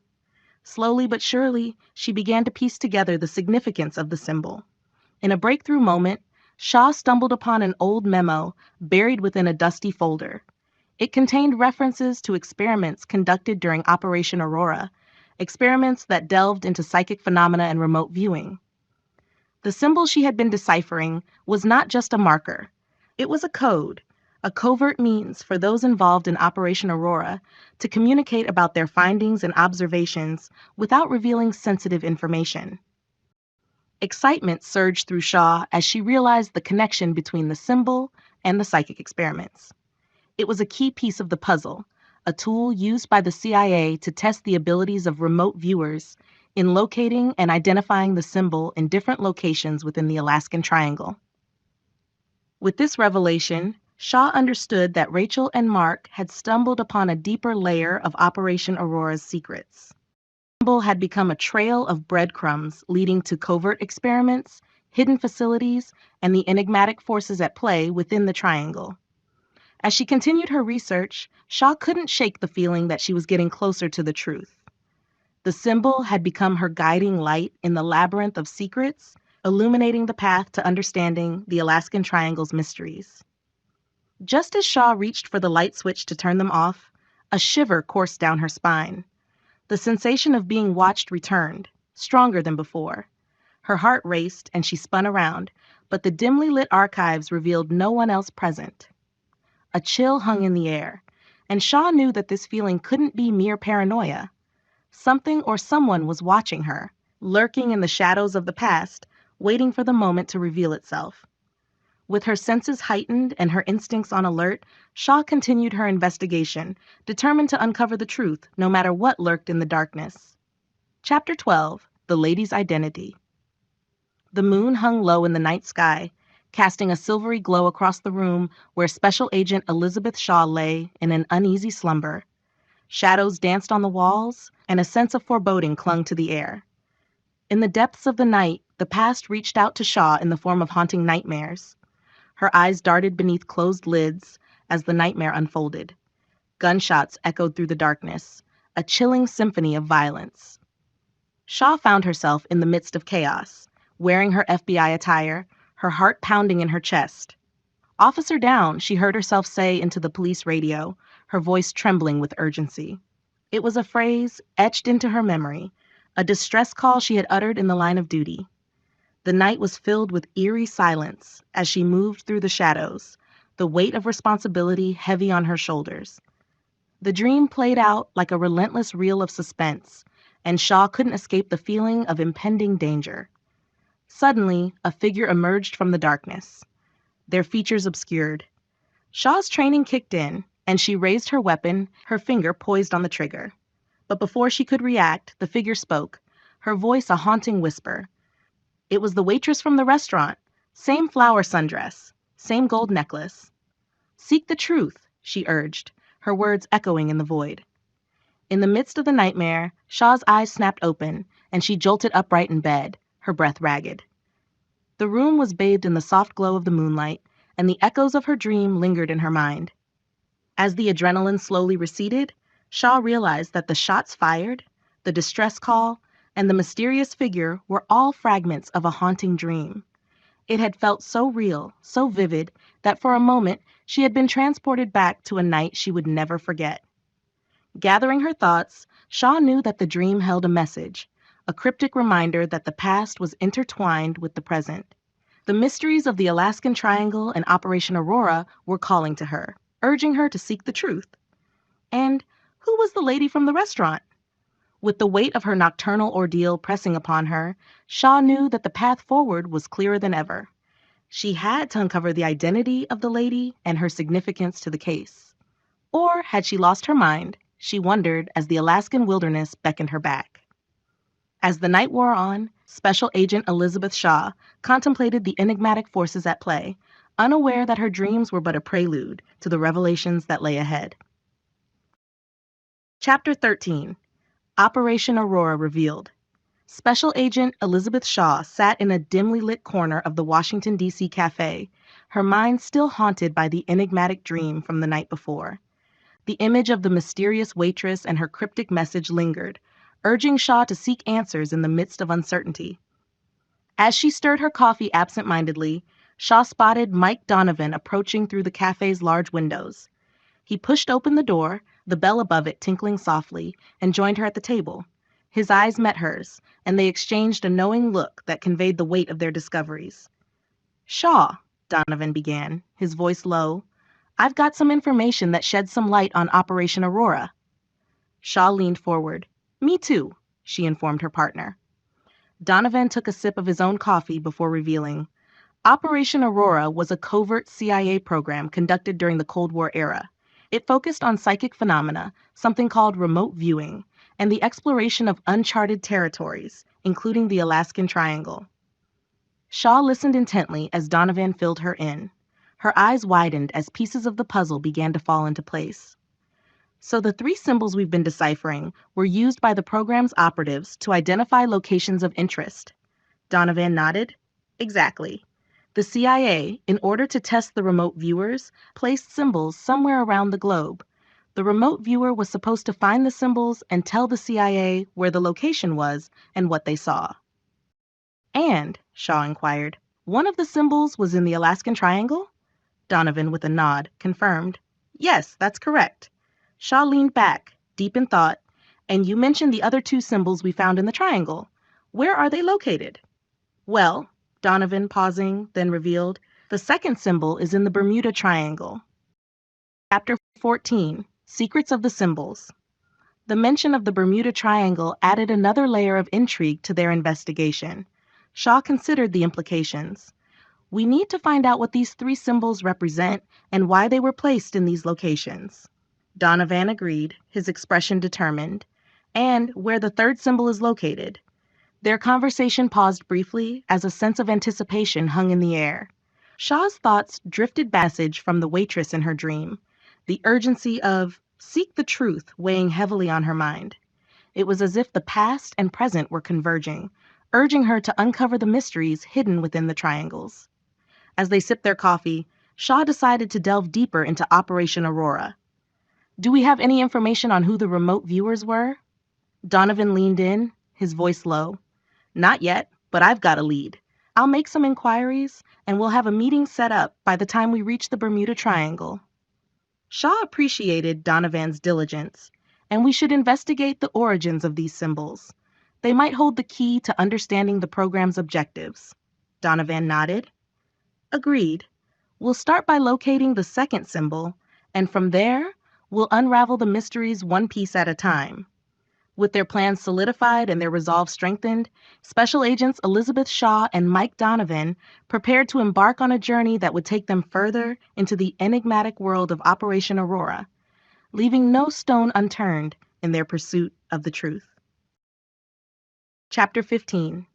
Slowly but surely, she began to piece together the significance of the symbol. In a breakthrough moment, Shaw stumbled upon an old memo buried within a dusty folder. It contained references to experiments conducted during Operation Aurora, experiments that delved into psychic phenomena and remote viewing. The symbol she had been deciphering was not just a marker. It was a code, a covert means for those involved in Operation Aurora to communicate about their findings and observations without revealing sensitive information. Excitement surged through Shaw as she realized the connection between the symbol and the psychic experiments. It was a key piece of the puzzle, a tool used by the CIA to test the abilities of remote viewers in locating and identifying the symbol in different locations within the Alaskan Triangle. With this revelation, Shaw understood that Rachel and Mark had stumbled upon a deeper layer of Operation Aurora's secrets. The symbol had become a trail of breadcrumbs leading to covert experiments, hidden facilities, and the enigmatic forces at play within the triangle. As she continued her research, Shaw couldn't shake the feeling that she was getting closer to the truth. The symbol had become her guiding light in the labyrinth of secrets, illuminating the path to understanding the Alaskan Triangle's mysteries. Just as Shaw reached for the light switch to turn them off, a shiver coursed down her spine. The sensation of being watched returned, stronger than before. Her heart raced and she spun around, but the dimly lit archives revealed no one else present. A chill hung in the air, and Shaw knew that this feeling couldn't be mere paranoia. Something or someone was watching her, lurking in the shadows of the past, waiting for the moment to reveal itself. With her senses heightened and her instincts on alert, Shaw continued her investigation, determined to uncover the truth no matter what lurked in the darkness. Chapter 12: The Lady's Identity. The moon hung low in the night sky, casting a silvery glow across the room where Special Agent Elizabeth Shaw lay in an uneasy slumber. Shadows danced on the walls, and a sense of foreboding clung to the air. In the depths of the night, the past reached out to Shaw in the form of haunting nightmares. Her eyes darted beneath closed lids as the nightmare unfolded. Gunshots echoed through the darkness, a chilling symphony of violence. Shaw found herself in the midst of chaos, wearing her FBI attire, her heart pounding in her chest. "Officer down," she heard herself say into the police radio, her voice trembling with urgency. It was a phrase etched into her memory, a distress call she had uttered in the line of duty. The night was filled with eerie silence as she moved through the shadows, the weight of responsibility heavy on her shoulders. The dream played out like a relentless reel of suspense, and Shaw couldn't escape the feeling of impending danger. Suddenly, a figure emerged from the darkness, their features obscured. Shaw's training kicked in, and she raised her weapon, her finger poised on the trigger. But before she could react, the figure spoke, her voice a haunting whisper. It was the waitress from the restaurant, same flower sundress, same gold necklace. "Seek the truth," she urged, her words echoing in the void. In the midst of the nightmare, Shaw's eyes snapped open, and she jolted upright in bed, her breath ragged. The room was bathed in the soft glow of the moonlight, and the echoes of her dream lingered in her mind. As the adrenaline slowly receded, Shaw realized that the shots fired, the distress call, and the mysterious figure were all fragments of a haunting dream. It had felt so real, so vivid, that for a moment she had been transported back to a night she would never forget. Gathering her thoughts, Shaw knew that the dream held a message, a cryptic reminder that the past was intertwined with the present. The mysteries of the Alaskan Triangle and Operation Aurora were calling to her, urging her to seek the truth. And who was the lady from the restaurant? With the weight of her nocturnal ordeal pressing upon her, Shaw knew that the path forward was clearer than ever. She had to uncover the identity of the lady and her significance to the case. Or had she lost her mind? She wondered as the Alaskan wilderness beckoned her back. As the night wore on, Special Agent Elizabeth Shaw contemplated the enigmatic forces at play, unaware that her dreams were but a prelude to the revelations that lay ahead. Chapter 13: Operation Aurora Revealed. Special Agent Elizabeth Shaw sat in a dimly lit corner of the Washington, D.C. cafe, her mind still haunted by the enigmatic dream from the night before. The image of the mysterious waitress and her cryptic message lingered, urging Shaw to seek answers in the midst of uncertainty. As she stirred her coffee absent-mindedly, Shaw spotted Mike Donovan approaching through the cafe's large windows. He pushed open the door, the bell above it tinkling softly, and joined her at the table. His eyes met hers, and they exchanged a knowing look that conveyed the weight of their discoveries. "Shaw," Donovan began, his voice low, "I've got some information that sheds some light on Operation Aurora." Shaw leaned forward. "Me too," she informed her partner. Donovan took a sip of his own coffee before revealing. Operation Aurora was a covert CIA program conducted during the Cold War era. It focused on psychic phenomena, something called remote viewing, and the exploration of uncharted territories, including the Alaskan Triangle. Shaw listened intently as Donovan filled her in. Her eyes widened as pieces of the puzzle began to fall into place. So the three symbols we've been deciphering were used by the program's operatives to identify locations of interest. Donovan nodded. Exactly. The CIA, in order to test the remote viewers, placed symbols somewhere around the globe. The remote viewer was supposed to find the symbols and tell the CIA where the location was and what they saw. And, Shaw inquired, one of the symbols was in the Alaskan Triangle? Donovan, with a nod, confirmed. Yes, that's correct. Shaw leaned back, deep in thought. And you mentioned the other two symbols we found in the triangle. Where are they located? Well, Donovan, pausing, then revealed, the second symbol is in the Bermuda Triangle. Chapter 14, Secrets of the Symbols. The mention of the Bermuda Triangle added another layer of intrigue to their investigation. Shaw considered the implications. We need to find out what these three symbols represent and why they were placed in these locations. Donovan agreed, his expression determined, and where the third symbol is located. Their conversation paused briefly as a sense of anticipation hung in the air. Shaw's thoughts drifted passage from the waitress in her dream, the urgency of seek the truth weighing heavily on her mind. It was as if the past and present were converging, urging her to uncover the mysteries hidden within the triangles. As they sipped their coffee, Shaw decided to delve deeper into Operation Aurora. Do we have any information on who the remote viewers were? Donovan leaned in, his voice low. Not yet, but I've got a lead. I'll make some inquiries, and we'll have a meeting set up by the time we reach the Bermuda Triangle. Shaw appreciated Donovan's diligence, and we should investigate the origins of these symbols. They might hold the key to understanding the program's objectives. Donovan nodded. Agreed. We'll start by locating the second symbol, and from there, we'll unravel the mysteries one piece at a time. With their plans solidified and their resolve strengthened, Special Agents Elizabeth Shaw and Mike Donovan prepared to embark on a journey that would take them further into the enigmatic world of Operation Aurora, leaving no stone unturned in their pursuit of the truth. Chapter 15.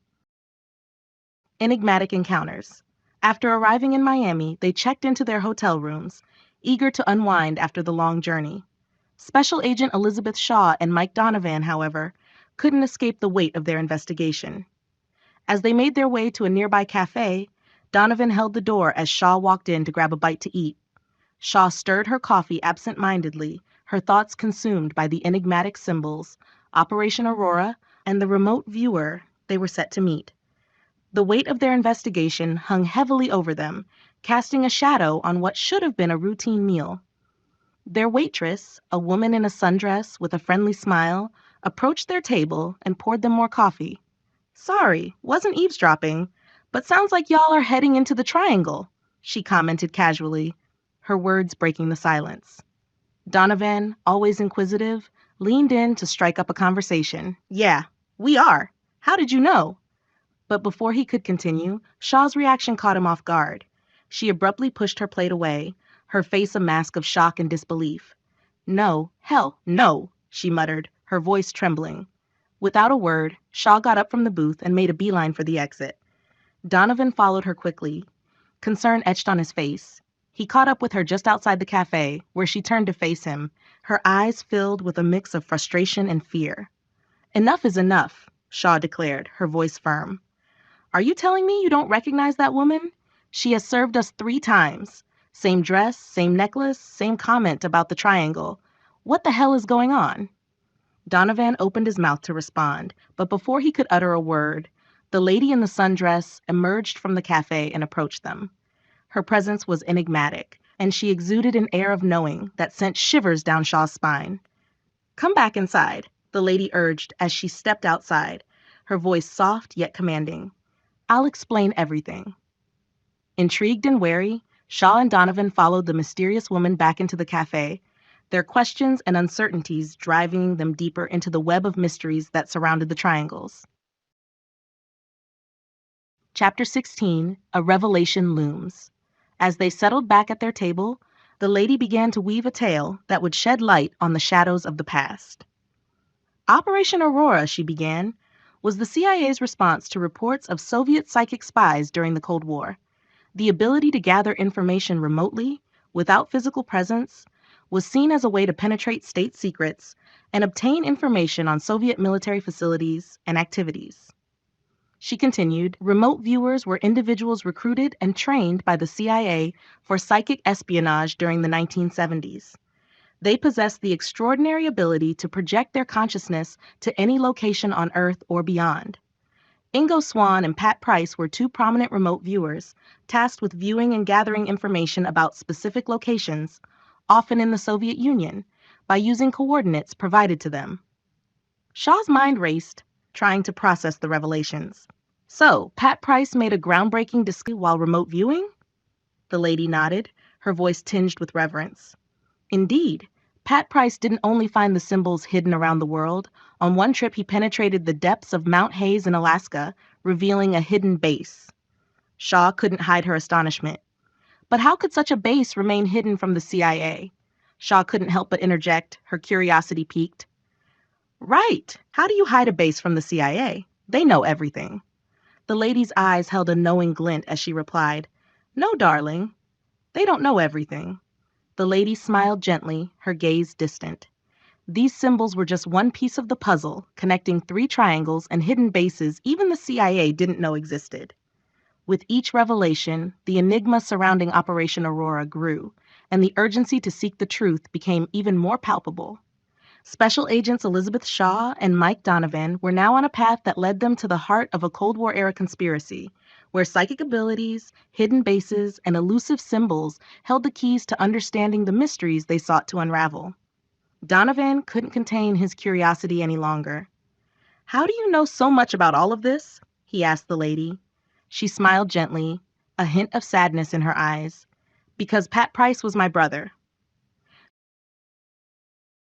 Enigmatic Encounters. After arriving in Miami, they checked into their hotel rooms, eager to unwind after the long journey. Special Agent Elizabeth Shaw and Mike Donovan, however, couldn't escape the weight of their investigation. As they made their way to a nearby cafe, Donovan held the door as Shaw walked in to grab a bite to eat. Shaw stirred her coffee absent-mindedly, her thoughts consumed by the enigmatic symbols, Operation Aurora, and the remote viewer they were set to meet. The weight of their investigation hung heavily over them, casting a shadow on what should have been a routine meal. Their waitress, a woman in a sundress with a friendly smile, approached their table and poured them more coffee. Sorry, wasn't eavesdropping, but sounds like y'all are heading into the triangle, she commented casually, her words breaking the silence. Donovan, always inquisitive, leaned in to strike up a conversation. Yeah, we are. How did you know? But before he could continue, Shaw's reaction caught him off guard. She abruptly pushed her plate away, her face a mask of shock and disbelief. No, hell, no, she muttered, her voice trembling. Without a word, Shaw got up from the booth and made a beeline for the exit. Donovan followed her quickly, concern etched on his face. He caught up with her just outside the cafe, where she turned to face him, her eyes filled with a mix of frustration and fear. Enough is enough, Shaw declared, her voice firm. Are you telling me you don't recognize that woman? She has served us 3 times. Same dress, same necklace, same comment about the triangle. What the hell is going on? Donovan opened his mouth to respond, but before he could utter a word, the lady in the sundress emerged from the cafe and approached them. Her presence was enigmatic, and she exuded an air of knowing that sent shivers down Shaw's spine. Come back inside, the lady urged as she stepped outside, her voice soft yet commanding. I'll explain everything. Intrigued and wary, Shaw and Donovan followed the mysterious woman back into the cafe, their questions and uncertainties driving them deeper into the web of mysteries that surrounded the triangles. Chapter 16, A Revelation Looms. As they settled back at their table, the lady began to weave a tale that would shed light on the shadows of the past. Operation Aurora, she began, was the CIA's response to reports of Soviet psychic spies during the Cold War. The ability to gather information remotely, without physical presence, was seen as a way to penetrate state secrets and obtain information on Soviet military facilities and activities. She continued, remote viewers were individuals recruited and trained by the CIA for psychic espionage during the 1970s. They possessed the extraordinary ability to project their consciousness to any location on Earth or beyond. Ingo Swann and Pat Price were two prominent remote viewers, tasked with viewing and gathering information about specific locations, often in the Soviet Union, by using coordinates provided to them. Shaw's mind raced, trying to process the revelations. So, Pat Price made a groundbreaking discovery while remote viewing? The lady nodded, her voice tinged with reverence. Indeed, Pat Price didn't only find the symbols hidden around the world. On one trip, he penetrated the depths of Mount Hayes in Alaska, revealing a hidden base. Shaw couldn't hide her astonishment. But how could such a base remain hidden from the CIA? Shaw couldn't help but interject, her curiosity piqued. Right. How do you hide a base from the CIA? They know everything. The lady's eyes held a knowing glint as she replied, No, darling. They don't know everything. The lady smiled gently, her gaze distant. These symbols were just one piece of the puzzle, connecting 3 triangles and hidden bases even the CIA didn't know existed. With each revelation, the enigma surrounding Operation Aurora grew, and the urgency to seek the truth became even more palpable. Special Agents Elizabeth Shaw and Mike Donovan were now on a path that led them to the heart of a Cold War-era conspiracy, where psychic abilities, hidden bases, and elusive symbols held the keys to understanding the mysteries they sought to unravel. Donovan couldn't contain his curiosity any longer. How do you know so much about all of this? He asked the lady. She smiled gently, a hint of sadness in her eyes. Because Pat Price was my brother.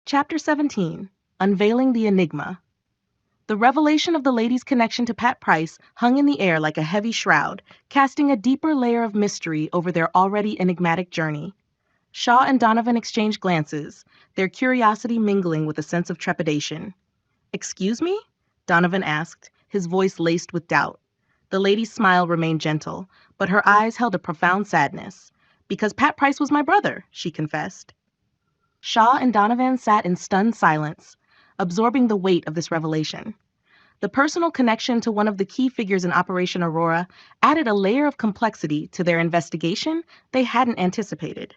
Chapter 17, Unveiling the Enigma. The revelation of the lady's connection to Pat Price hung in the air like a heavy shroud, casting a deeper layer of mystery over their already enigmatic journey. Shaw and Donovan exchanged glances, their curiosity mingling with a sense of trepidation. Excuse me? Donovan asked, his voice laced with doubt. The lady's smile remained gentle, but her eyes held a profound sadness. Because Pat Price was my brother, she confessed. Shaw and Donovan sat in stunned silence, absorbing the weight of this revelation. The personal connection to one of the key figures in Operation Aurora added a layer of complexity to their investigation they hadn't anticipated.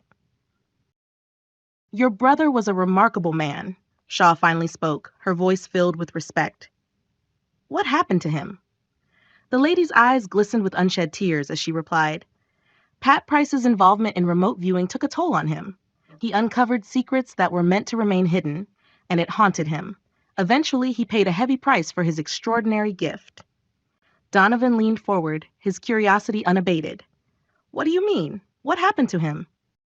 Your brother was a remarkable man, Shaw finally spoke, her voice filled with respect. What happened to him? The lady's eyes glistened with unshed tears as she replied, Pat Price's involvement in remote viewing took a toll on him. He uncovered secrets that were meant to remain hidden, and it haunted him. Eventually, he paid a heavy price for his extraordinary gift. Donovan leaned forward, his curiosity unabated. What do you mean? What happened to him?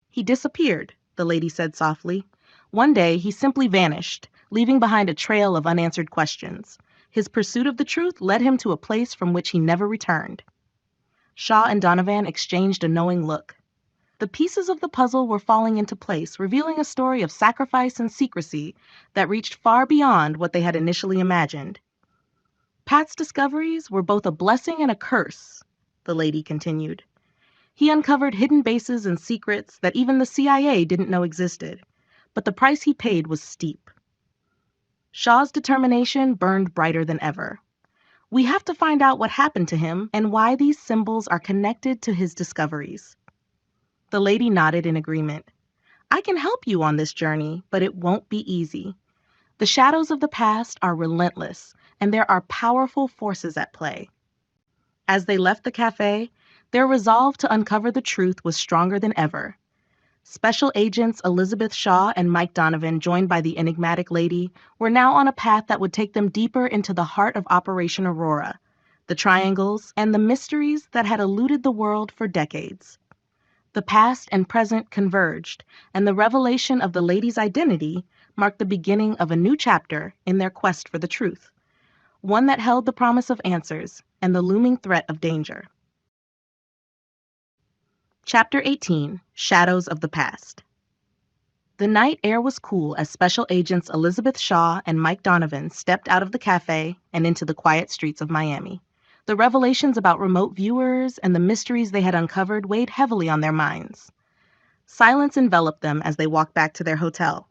He disappeared, the lady said softly. One day, he simply vanished, leaving behind a trail of unanswered questions. His pursuit of the truth led him to a place from which he never returned. Shaw and Donovan exchanged a knowing look. The pieces of the puzzle were falling into place, revealing a story of sacrifice and secrecy that reached far beyond what they had initially imagined. Pat's discoveries were both a blessing and a curse, the lady continued. He uncovered hidden bases and secrets that even the CIA didn't know existed, but the price he paid was steep. Shaw's determination burned brighter than ever. We have to find out what happened to him and why these symbols are connected to his discoveries. The lady nodded in agreement. I can help you on this journey, but it won't be easy. The shadows of the past are relentless, and there are powerful forces at play. As they left the cafe, their resolve to uncover the truth was stronger than ever. Special Agents Elizabeth Shaw and Mike Donovan, joined by the enigmatic lady, were now on a path that would take them deeper into the heart of Operation Aurora, the triangles, and the mysteries that had eluded the world for decades. The past and present converged, and the revelation of the lady's identity marked the beginning of a new chapter in their quest for the truth, one that held the promise of answers and the looming threat of danger. Chapter 18, Shadows of the Past. The night air was cool as Special Agents Elizabeth Shaw and Mike Donovan stepped out of the cafe and into the quiet streets of Miami. The revelations about remote viewers and the mysteries they had uncovered weighed heavily on their minds. Silence enveloped them as they walked back to their hotel.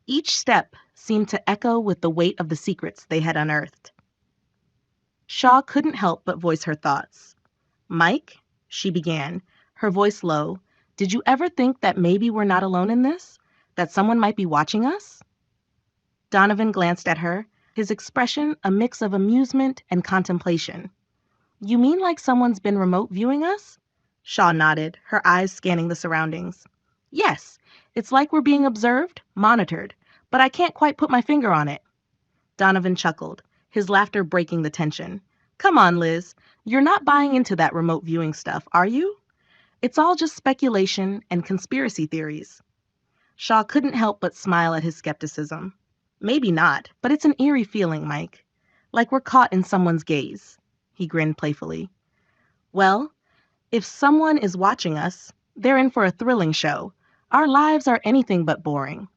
Each step seemed to echo with the weight of the secrets they had unearthed. Shaw couldn't help but voice her thoughts. "Mike," she began, her voice low, "did you ever think that maybe we're not alone in this? That someone might be watching us?" Donovan glanced at her, his expression a mix of amusement and contemplation. "You mean like someone's been remote viewing us?" Shaw nodded, her eyes scanning the surroundings. "Yes, it's like we're being observed, monitored, but I can't quite put my finger on it." Donovan chuckled, his laughter breaking the tension. "Come on, Liz. You're not buying into that remote viewing stuff, are you? It's all just speculation and conspiracy theories." Shaw couldn't help but smile at his skepticism. "Maybe not, but it's an eerie feeling, Mike. Like we're caught in someone's gaze." He grinned playfully. "Well, if someone is watching us, they're in for a thrilling show. Our lives are anything but boring."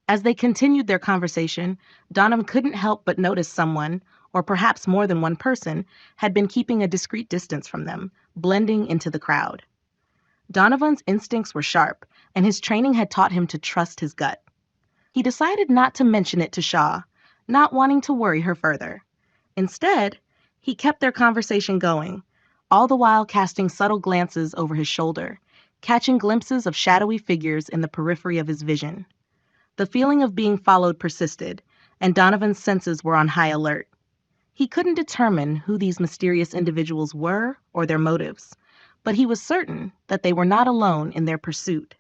As they continued their conversation, Donovan couldn't help but notice someone, or perhaps more than one person, had been keeping a discreet distance from them, blending into the crowd. Donovan's instincts were sharp, and his training had taught him to trust his gut. He decided not to mention it to Shaw, not wanting to worry her further. Instead, he kept their conversation going, all the while casting subtle glances over his shoulder, catching glimpses of shadowy figures in the periphery of his vision. The feeling of being followed persisted, and Donovan's senses were on high alert. He couldn't determine who these mysterious individuals were or their motives, but he was certain that they were not alone in their pursuit.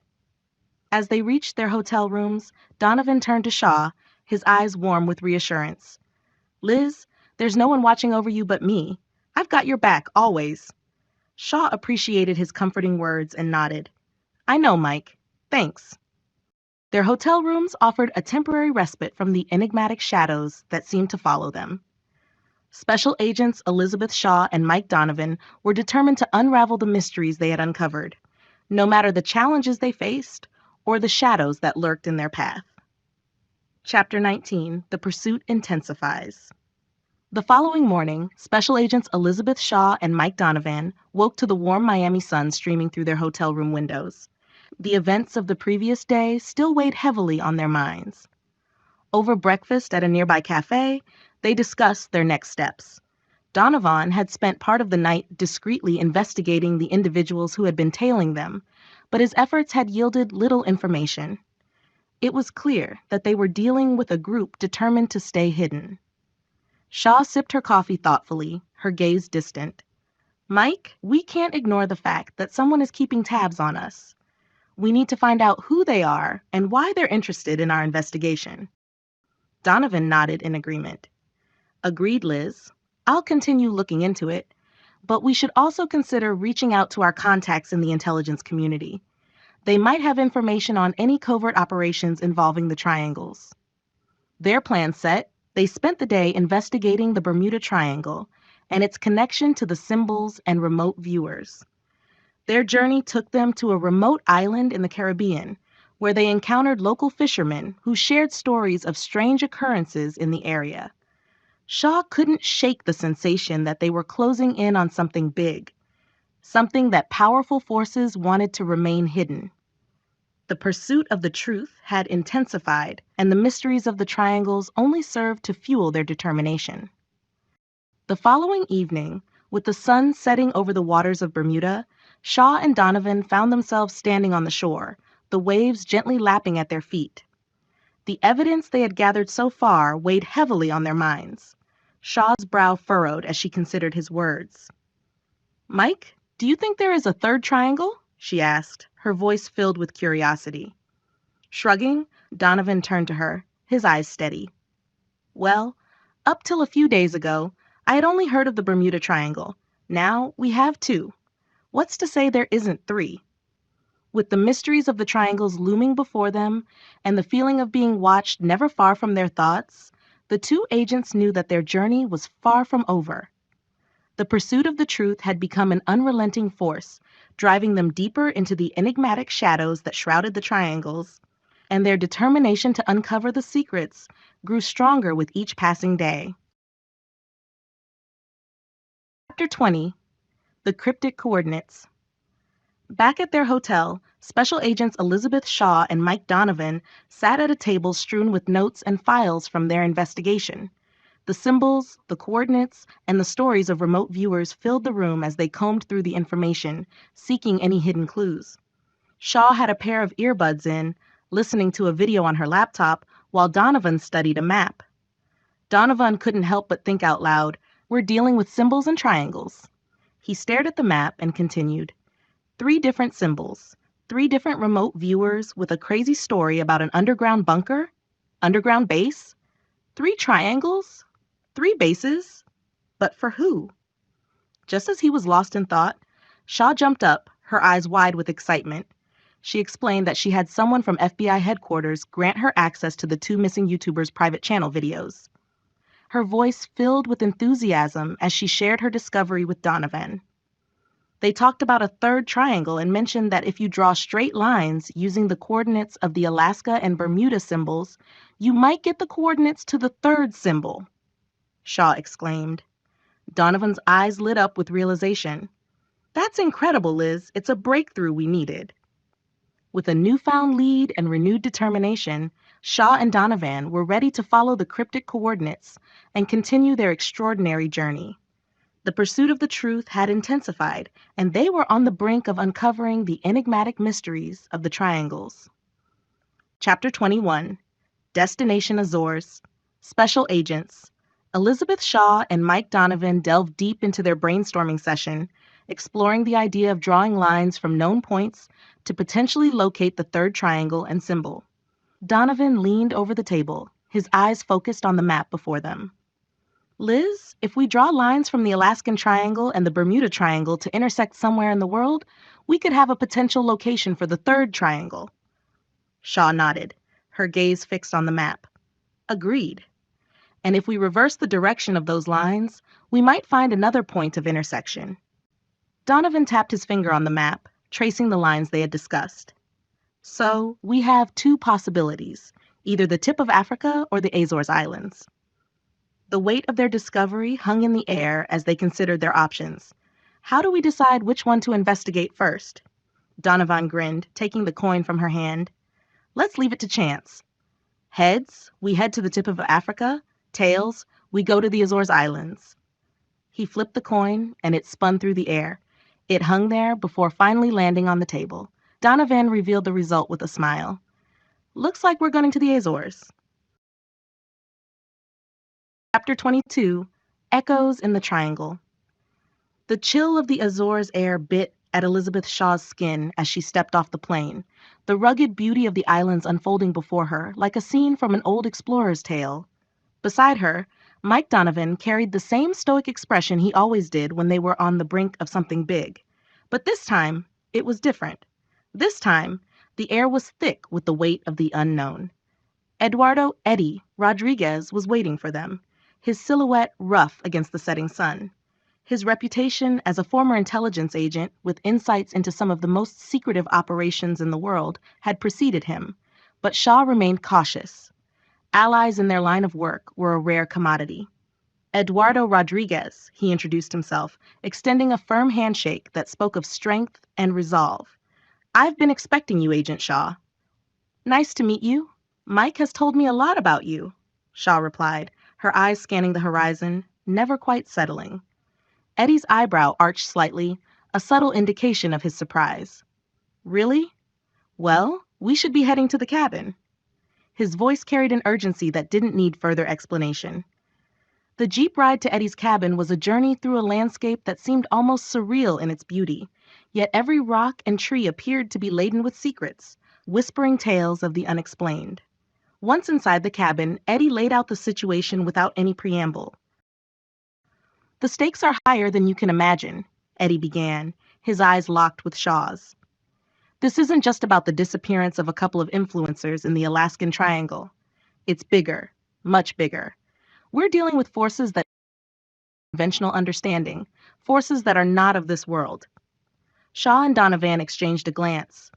As they reached their hotel rooms, Donovan turned to Shaw, his eyes warm with reassurance. "Liz, there's no one watching over you but me. I've got your back, always." Shaw appreciated his comforting words and nodded. "I know, Mike. Thanks." Their hotel rooms offered a temporary respite from the enigmatic shadows that seemed to follow them. Special Agents Elizabeth Shaw and Mike Donovan were determined to unravel the mysteries they had uncovered, no matter the challenges they faced or the shadows that lurked in their path. Chapter 19, The Pursuit Intensifies. The following morning, Special Agents Elizabeth Shaw and Mike Donovan woke to the warm Miami sun streaming through their hotel room windows. The events of the previous day still weighed heavily on their minds. Over breakfast at a nearby cafe, they discussed their next steps. Donovan had spent part of the night discreetly investigating the individuals who had been tailing them, but his efforts had yielded little information. It was clear that they were dealing with a group determined to stay hidden. Shaw sipped her coffee thoughtfully, her gaze distant. "Mike, we can't ignore the fact that someone is keeping tabs on us. We need to find out who they are and why they're interested in our investigation." Donovan nodded in agreement. "Agreed, Liz. I'll continue looking into it, but we should also consider reaching out to our contacts in the intelligence community. They might have information on any covert operations involving the triangles." Their plan set, they spent the day investigating the Bermuda Triangle and its connection to the symbols and remote viewers. Their journey took them to a remote island in the Caribbean, where they encountered local fishermen who shared stories of strange occurrences in the area. Shaw couldn't shake the sensation that they were closing in on something big, something that powerful forces wanted to remain hidden. The pursuit of the truth had intensified, and the mysteries of the triangles only served to fuel their determination. The following evening, with the sun setting over the waters of Bermuda, Shaw and Donovan found themselves standing on the shore, the waves gently lapping at their feet. The evidence they had gathered so far weighed heavily on their minds. Shaw's brow furrowed as she considered his words. "Mike, do you think there is a third triangle?" she asked, her voice filled with curiosity. Shrugging, Donovan turned to her, his eyes steady. "Well, up till a few days ago, I had only heard of the Bermuda Triangle. Now we have two. What's to say there isn't three?" With the mysteries of the triangles looming before them and the feeling of being watched never far from their thoughts, the two agents knew that their journey was far from over. The pursuit of the truth had become an unrelenting force, driving them deeper into the enigmatic shadows that shrouded the triangles, and their determination to uncover the secrets grew stronger with each passing day. Chapter 20. The Cryptic Coordinates. Back at their hotel, Special Agents Elizabeth Shaw and Mike Donovan sat at a table strewn with notes and files from their investigation. The symbols, the coordinates, and the stories of remote viewers filled the room as they combed through the information, seeking any hidden clues. Shaw had a pair of earbuds in, listening to a video on her laptop, while Donovan studied a map. Donovan couldn't help but think out loud, "We're dealing with symbols and triangles." He stared at the map and continued. 3 different symbols, 3 different remote viewers with a crazy story about an underground bunker, underground base, 3 triangles, 3 bases, but for who? Just as he was lost in thought, Shaw jumped up, her eyes wide with excitement. She explained that she had someone from FBI headquarters grant her access to the 2 missing YouTubers' private channel videos. Her voice filled with enthusiasm as she shared her discovery with Donovan. They talked about a 3rd triangle and mentioned that if you draw straight lines using the coordinates of the Alaska and Bermuda symbols, you might get the coordinates to the 3rd symbol, Shaw exclaimed. Donovan's eyes lit up with realization. "That's incredible, Liz. It's a breakthrough we needed." With a newfound lead and renewed determination, Shaw and Donovan were ready to follow the cryptic coordinates and continue their extraordinary journey. The pursuit of the truth had intensified, and they were on the brink of uncovering the enigmatic mysteries of the triangles. Chapter 21. Destination Azores. Special Agents. Elizabeth Shaw and Mike Donovan delved deep into their brainstorming session, exploring the idea of drawing lines from known points to potentially locate the 3rd triangle and symbol. Donovan leaned over the table, his eyes focused on the map before them. "Liz, if we draw lines from the Alaskan Triangle and the Bermuda Triangle to intersect somewhere in the world, we could have a potential location for the 3rd triangle." Shaw nodded, her gaze fixed on the map. "Agreed. And if we reverse the direction of those lines, we might find another point of intersection." Donovan tapped his finger on the map, tracing the lines they had discussed. "So, we have 2 possibilities, either the tip of Africa or the Azores Islands." The weight of their discovery hung in the air as they considered their options. "How do we decide which one to investigate first?" Donovan grinned, taking the coin from her hand. "Let's leave it to chance. Heads, we head to the tip of Africa. Tails, we go to the Azores Islands." He flipped the coin, and it spun through the air. It hung there before finally landing on the table. Donovan revealed the result with a smile. "Looks like we're going to the Azores." Chapter 22. Echoes in the Triangle. The chill of the Azores air bit at Elizabeth Shaw's skin as she stepped off the plane, the rugged beauty of the islands unfolding before her like a scene from an old explorer's tale. Beside her, Mike Donovan carried the same stoic expression he always did when they were on the brink of something big. But this time, it was different. This time, the air was thick with the weight of the unknown. Eduardo "Eddie" Rodriguez was waiting for them, his silhouette rough against the setting sun. His reputation as a former intelligence agent with insights into some of the most secretive operations in the world had preceded him, but Shaw remained cautious. Allies in their line of work were a rare commodity. "Eduardo Rodriguez," he introduced himself, extending a firm handshake that spoke of strength and resolve. "I've been expecting you, Agent Shaw." "Nice to meet you. Mike has told me a lot about you," Shaw replied, her eyes scanning the horizon, never quite settling. Eddie's eyebrow arched slightly, a subtle indication of his surprise. "Really? Well, we should be heading to the cabin." His voice carried an urgency that didn't need further explanation. The Jeep ride to Eddie's cabin was a journey through a landscape that seemed almost surreal in its beauty, yet every rock and tree appeared to be laden with secrets, whispering tales of the unexplained. Once inside the cabin, Eddie laid out the situation without any preamble. "The stakes are higher than you can imagine," Eddie began, his eyes locked with Shaw's. "This isn't just about the disappearance of a couple of influencers in the Alaskan Triangle. It's bigger, much bigger. We're dealing with forces that conventional understanding, forces that are not of this world." Shaw and Donovan exchanged a glance.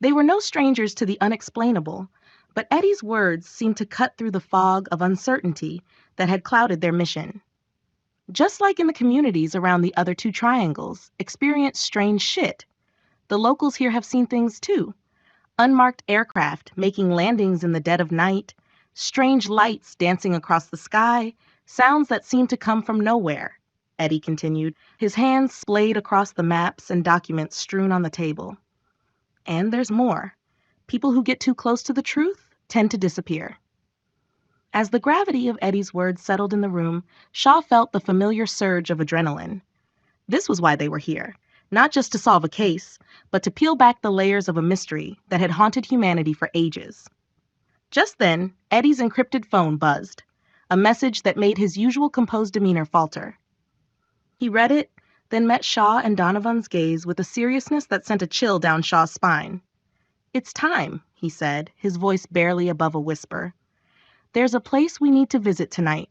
They were no strangers to the unexplainable, but Eddie's words seemed to cut through the fog of uncertainty that had clouded their mission. Just like in the communities around the other two triangles, experienced strange shit. The locals here have seen things too. Unmarked aircraft making landings in the dead of night, strange lights dancing across the sky, sounds that seem to come from nowhere, Eddie continued, his hands splayed across the maps and documents strewn on the table. And there's more. People who get too close to the truth tend to disappear. As the gravity of Eddie's words settled in the room, Shaw felt the familiar surge of adrenaline. This was why they were here, not just to solve a case, but to peel back the layers of a mystery that had haunted humanity for ages. Just then, Eddie's encrypted phone buzzed, a message that made his usual composed demeanor falter. He read it, then met Shaw and Donovan's gaze with a seriousness that sent a chill down Shaw's spine. "It's time," he said, his voice barely above a whisper. "There's a place we need to visit tonight.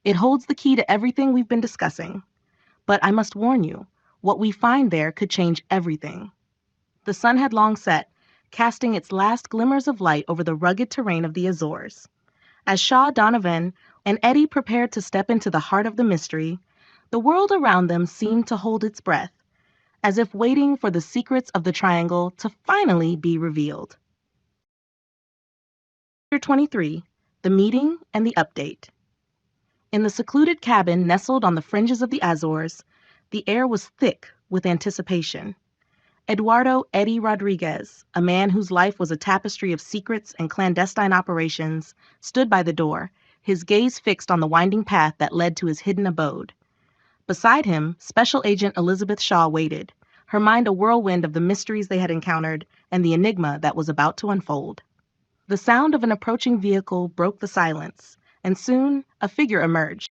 It holds the key to everything we've been discussing. But I must warn you, what we find there could change everything." The sun had long set, casting its last glimmers of light over the rugged terrain of the Azores. As Shaw, Donovan, and Eddie prepared to step into the heart of the mystery, the world around them seemed to hold its breath, as if waiting for the secrets of the triangle to finally be revealed. Chapter 23, The Meeting and the Update. In the secluded cabin nestled on the fringes of the Azores, the air was thick with anticipation. Eduardo Eddie Rodriguez, a man whose life was a tapestry of secrets and clandestine operations, stood by the door, his gaze fixed on the winding path that led to his hidden abode. Beside him, Special Agent Elizabeth Shaw waited, her mind a whirlwind of the mysteries they had encountered and the enigma that was about to unfold. The sound of an approaching vehicle broke the silence, and soon a figure emerged.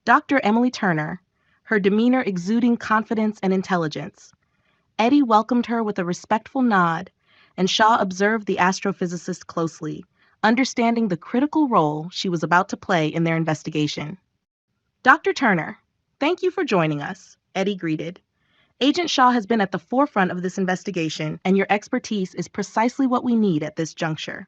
Dr. Emily Turner, her demeanor exuding confidence and intelligence. Eddie welcomed her with a respectful nod, and Shaw observed the astrophysicist closely, understanding the critical role she was about to play in their investigation. "Dr. Turner, thank you for joining us," Eddie greeted. "Agent Shaw has been at the forefront of this investigation, and your expertise is precisely what we need at this juncture."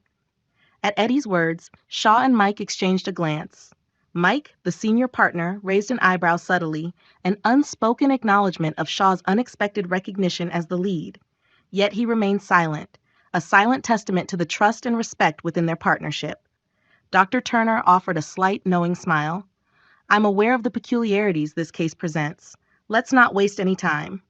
At Eddie's words, Shaw and Mike exchanged a glance. Mike, the senior partner, raised an eyebrow subtly, an unspoken acknowledgement of Shaw's unexpected recognition as the lead. Yet he remained silent, a silent testament to the trust and respect within their partnership. Dr. Turner offered a slight, knowing smile. "I'm aware of the peculiarities this case presents. Let's not waste any time."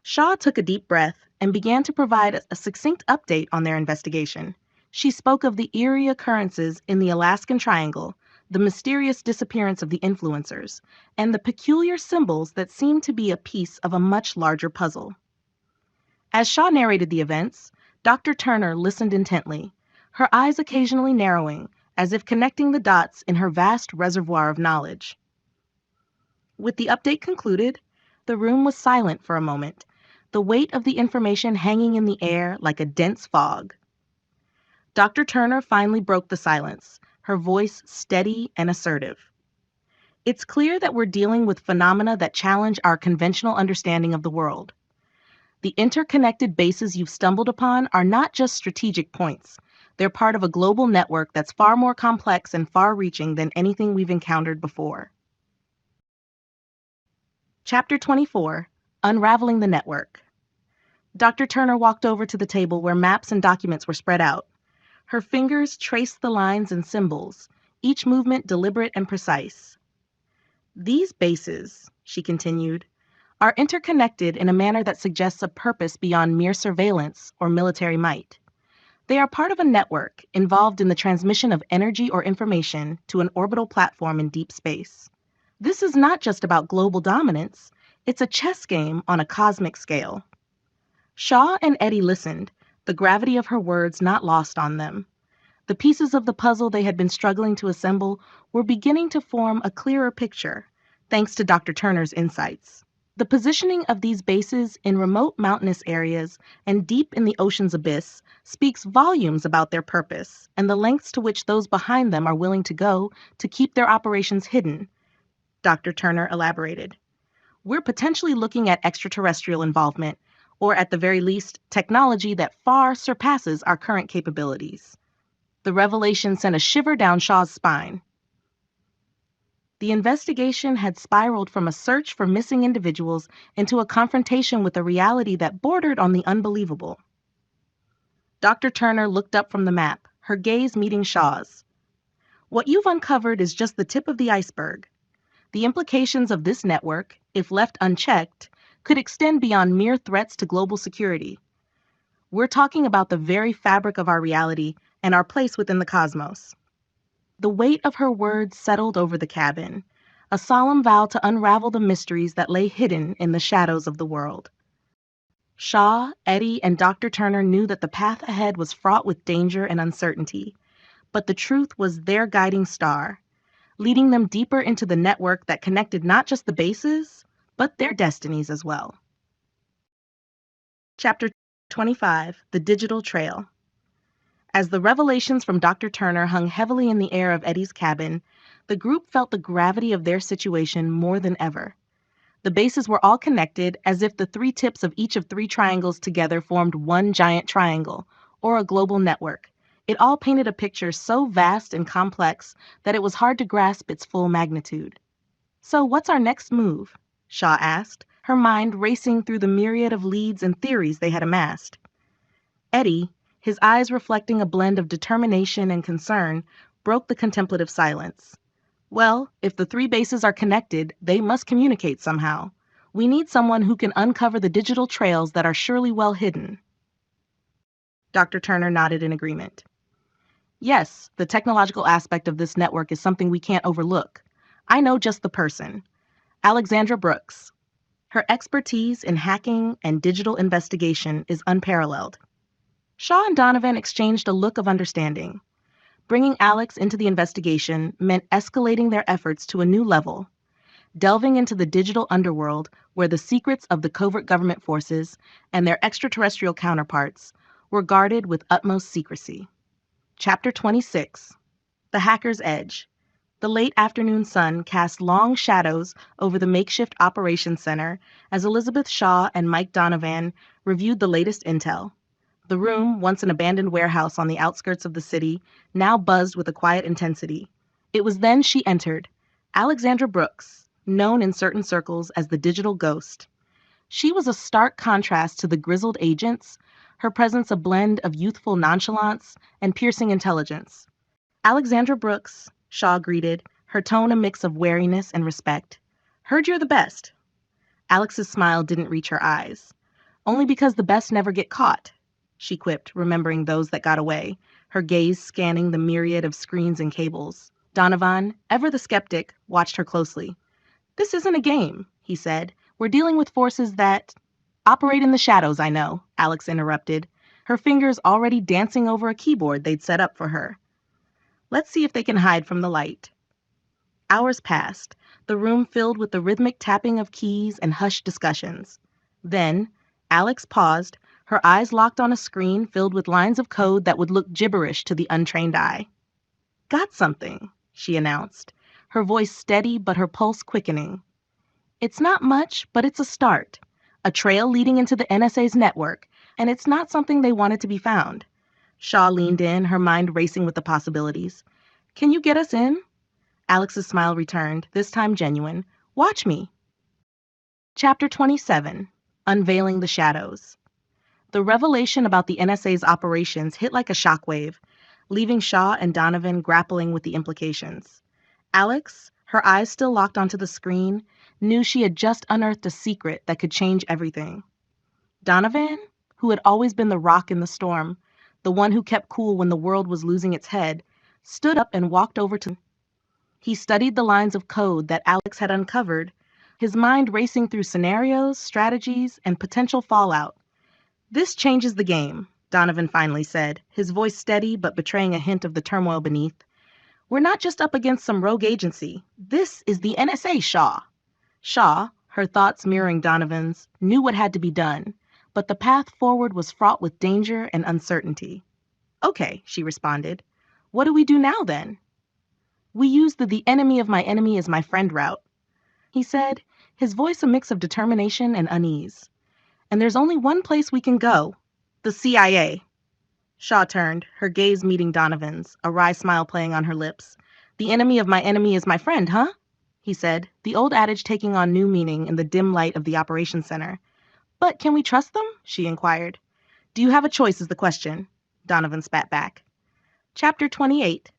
Shaw took a deep breath and began to provide a succinct update on their investigation. She spoke of the eerie occurrences in the Alaskan Triangle, the mysterious disappearance of the influencers, and the peculiar symbols that seemed to be a piece of a much larger puzzle. As Shaw narrated the events, Dr. Turner listened intently, her eyes occasionally narrowing, as if connecting the dots in her vast reservoir of knowledge. With the update concluded, the room was silent for a moment, the weight of the information hanging in the air like a dense fog. Dr. Turner finally broke the silence, her voice steady and assertive. "It's clear that we're dealing with phenomena that challenge our conventional understanding of the world. The interconnected bases you've stumbled upon are not just strategic points. They're part of a global network that's far more complex and far-reaching than anything we've encountered before." Chapter 24, Unraveling the Network. Dr. Turner walked over to the table where maps and documents were spread out. Her fingers traced the lines and symbols, each movement deliberate and precise. "These bases," she continued, "are interconnected in a manner that suggests a purpose beyond mere surveillance or military might. They are part of a network involved in the transmission of energy or information to an orbital platform in deep space. This is not just about global dominance, it's a chess game on a cosmic scale." Shaw and Eddie listened, the gravity of her words not lost on them. The pieces of the puzzle they had been struggling to assemble were beginning to form a clearer picture, thanks to Dr. Turner's insights. The positioning of these bases in remote mountainous areas and deep in the ocean's abyss speaks volumes about their purpose and the lengths to which those behind them are willing to go to keep their operations hidden, Dr. Turner elaborated. We're potentially looking at extraterrestrial involvement, or at the very least, technology that far surpasses our current capabilities. The revelation sent a shiver down Shaw's spine. The investigation had spiraled from a search for missing individuals into a confrontation with a reality that bordered on the unbelievable. Dr. Turner looked up from the map, her gaze meeting Shaw's. What you've uncovered is just the tip of the iceberg. The implications of this network, if left unchecked, could extend beyond mere threats to global security. We're talking about the very fabric of our reality and our place within the cosmos. The weight of her words settled over the cabin, a solemn vow to unravel the mysteries that lay hidden in the shadows of the world. Shaw, Eddie, and Dr. Turner knew that the path ahead was fraught with danger and uncertainty, but the truth was their guiding star, leading them deeper into the network that connected not just the bases, but their destinies as well. Chapter 25, The Digital Trail. As the revelations from Dr. Turner hung heavily in the air of Eddie's cabin, the group felt the gravity of their situation more than ever. The bases were all connected, as if the three tips of each of three triangles together formed one giant triangle, or a global network. It all painted a picture so vast and complex that it was hard to grasp its full magnitude. "So what's our next move?" Shaw asked, her mind racing through the myriad of leads and theories they had amassed. Eddie, his eyes reflecting a blend of determination and concern, broke the contemplative silence. "Well, if the three bases are connected, they must communicate somehow. We need someone who can uncover the digital trails that are surely well hidden." Dr. Turner nodded in agreement. "Yes, the technological aspect of this network is something we can't overlook. I know just the person. Alexandra Brooks. Her expertise in hacking and digital investigation is unparalleled." Shaw and Donovan exchanged a look of understanding. Bringing Alex into the investigation meant escalating their efforts to a new level, delving into the digital underworld where the secrets of the covert government forces and their extraterrestrial counterparts were guarded with utmost secrecy. Chapter 26, The Hacker's Edge. The late afternoon sun cast long shadows over the makeshift operations center as Elizabeth Shaw and Mike Donovan reviewed the latest intel. The room, once an abandoned warehouse on the outskirts of the city, now buzzed with a quiet intensity. It was then she entered, Alexandra Brooks, known in certain circles as the Digital Ghost. She was a stark contrast to the grizzled agents, her presence a blend of youthful nonchalance and piercing intelligence. "Alexandra Brooks," Shaw greeted, her tone a mix of wariness and respect. "Heard you're the best." Alex's smile didn't reach her eyes. "Only because the best never get caught," she quipped, remembering those that got away, her gaze scanning the myriad of screens and cables. Donovan, ever the skeptic, watched her closely. "This isn't a game," he said. "We're dealing with forces that—" "Operate in the shadows, I know," Alex interrupted, her fingers already dancing over a keyboard they'd set up for her. "Let's see if they can hide from the light." Hours passed, the room filled with the rhythmic tapping of keys and hushed discussions. Then, Alex paused, her eyes locked on a screen filled with lines of code that would look gibberish to the untrained eye. "Got something," she announced, her voice steady but her pulse quickening. "It's not much, but it's a start. A trail leading into the NSA's network, and it's not something they wanted to be found." Shaw leaned in, her mind racing with the possibilities. "Can you get us in?" Alex's smile returned, this time genuine. "Watch me." Chapter 27, Unveiling the Shadows. The revelation about the NSA's operations hit like a shockwave, leaving Shaw and Donovan grappling with the implications. Alex, her eyes still locked onto the screen, knew she had just unearthed a secret that could change everything. Donovan, who had always been the rock in the storm, the one who kept cool when the world was losing its head, stood up and walked over to. He studied the lines of code that Alex had uncovered, his mind racing through scenarios, strategies, and potential fallout. "This changes the game," Donovan finally said, his voice steady but betraying a hint of the turmoil beneath. "We're not just up against some rogue agency. This is the NSA, Shaw." Shaw, her thoughts mirroring Donovan's, knew what had to be done, but the path forward was fraught with danger and uncertainty. "Okay," she responded. "What do we do now, then?" "We use the enemy of my enemy is my friend route," he said, his voice a mix of determination and unease. "And there's only one place we can go, the CIA." Shaw turned, her gaze meeting Donovan's, a wry smile playing on her lips. "The enemy of my enemy is my friend, huh?" he said, the old adage taking on new meaning in the dim light of the operations center. "But can we trust them?" she inquired. "Do you have a choice is the question," Donovan spat back. Chapter 28.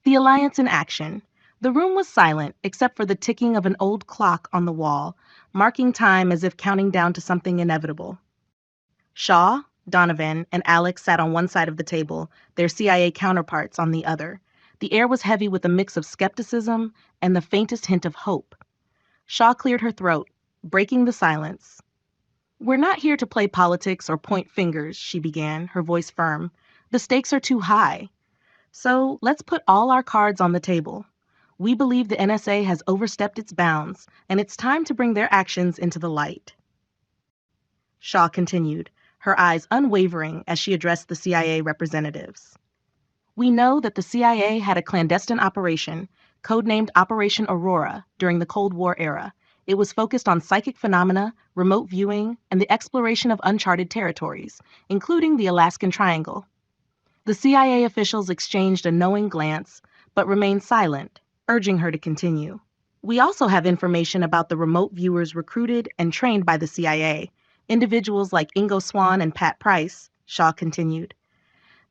The Alliance in Action. The room was silent, except for the ticking of an old clock on the wall, marking time as if counting down to something inevitable. Shaw, Donovan, and Alex sat on one side of the table, their CIA counterparts on the other. The air was heavy with a mix of skepticism and the faintest hint of hope. Shaw cleared her throat, breaking the silence. "We're not here to play politics or point fingers," she began, her voice firm. "The stakes are too high. So let's put all our cards on the table. We believe the NSA has overstepped its bounds, and it's time to bring their actions into the light." Shaw continued, her eyes unwavering as she addressed the CIA representatives. "We know that the CIA had a clandestine operation, codenamed Operation Aurora, during the Cold War era. It was focused on psychic phenomena, remote viewing, and the exploration of uncharted territories, including the Alaskan Triangle. The CIA officials exchanged a knowing glance, but remained silent, urging her to continue. We also have information about the remote viewers recruited and trained by the CIA, individuals like Ingo Swann and Pat Price," Shaw continued.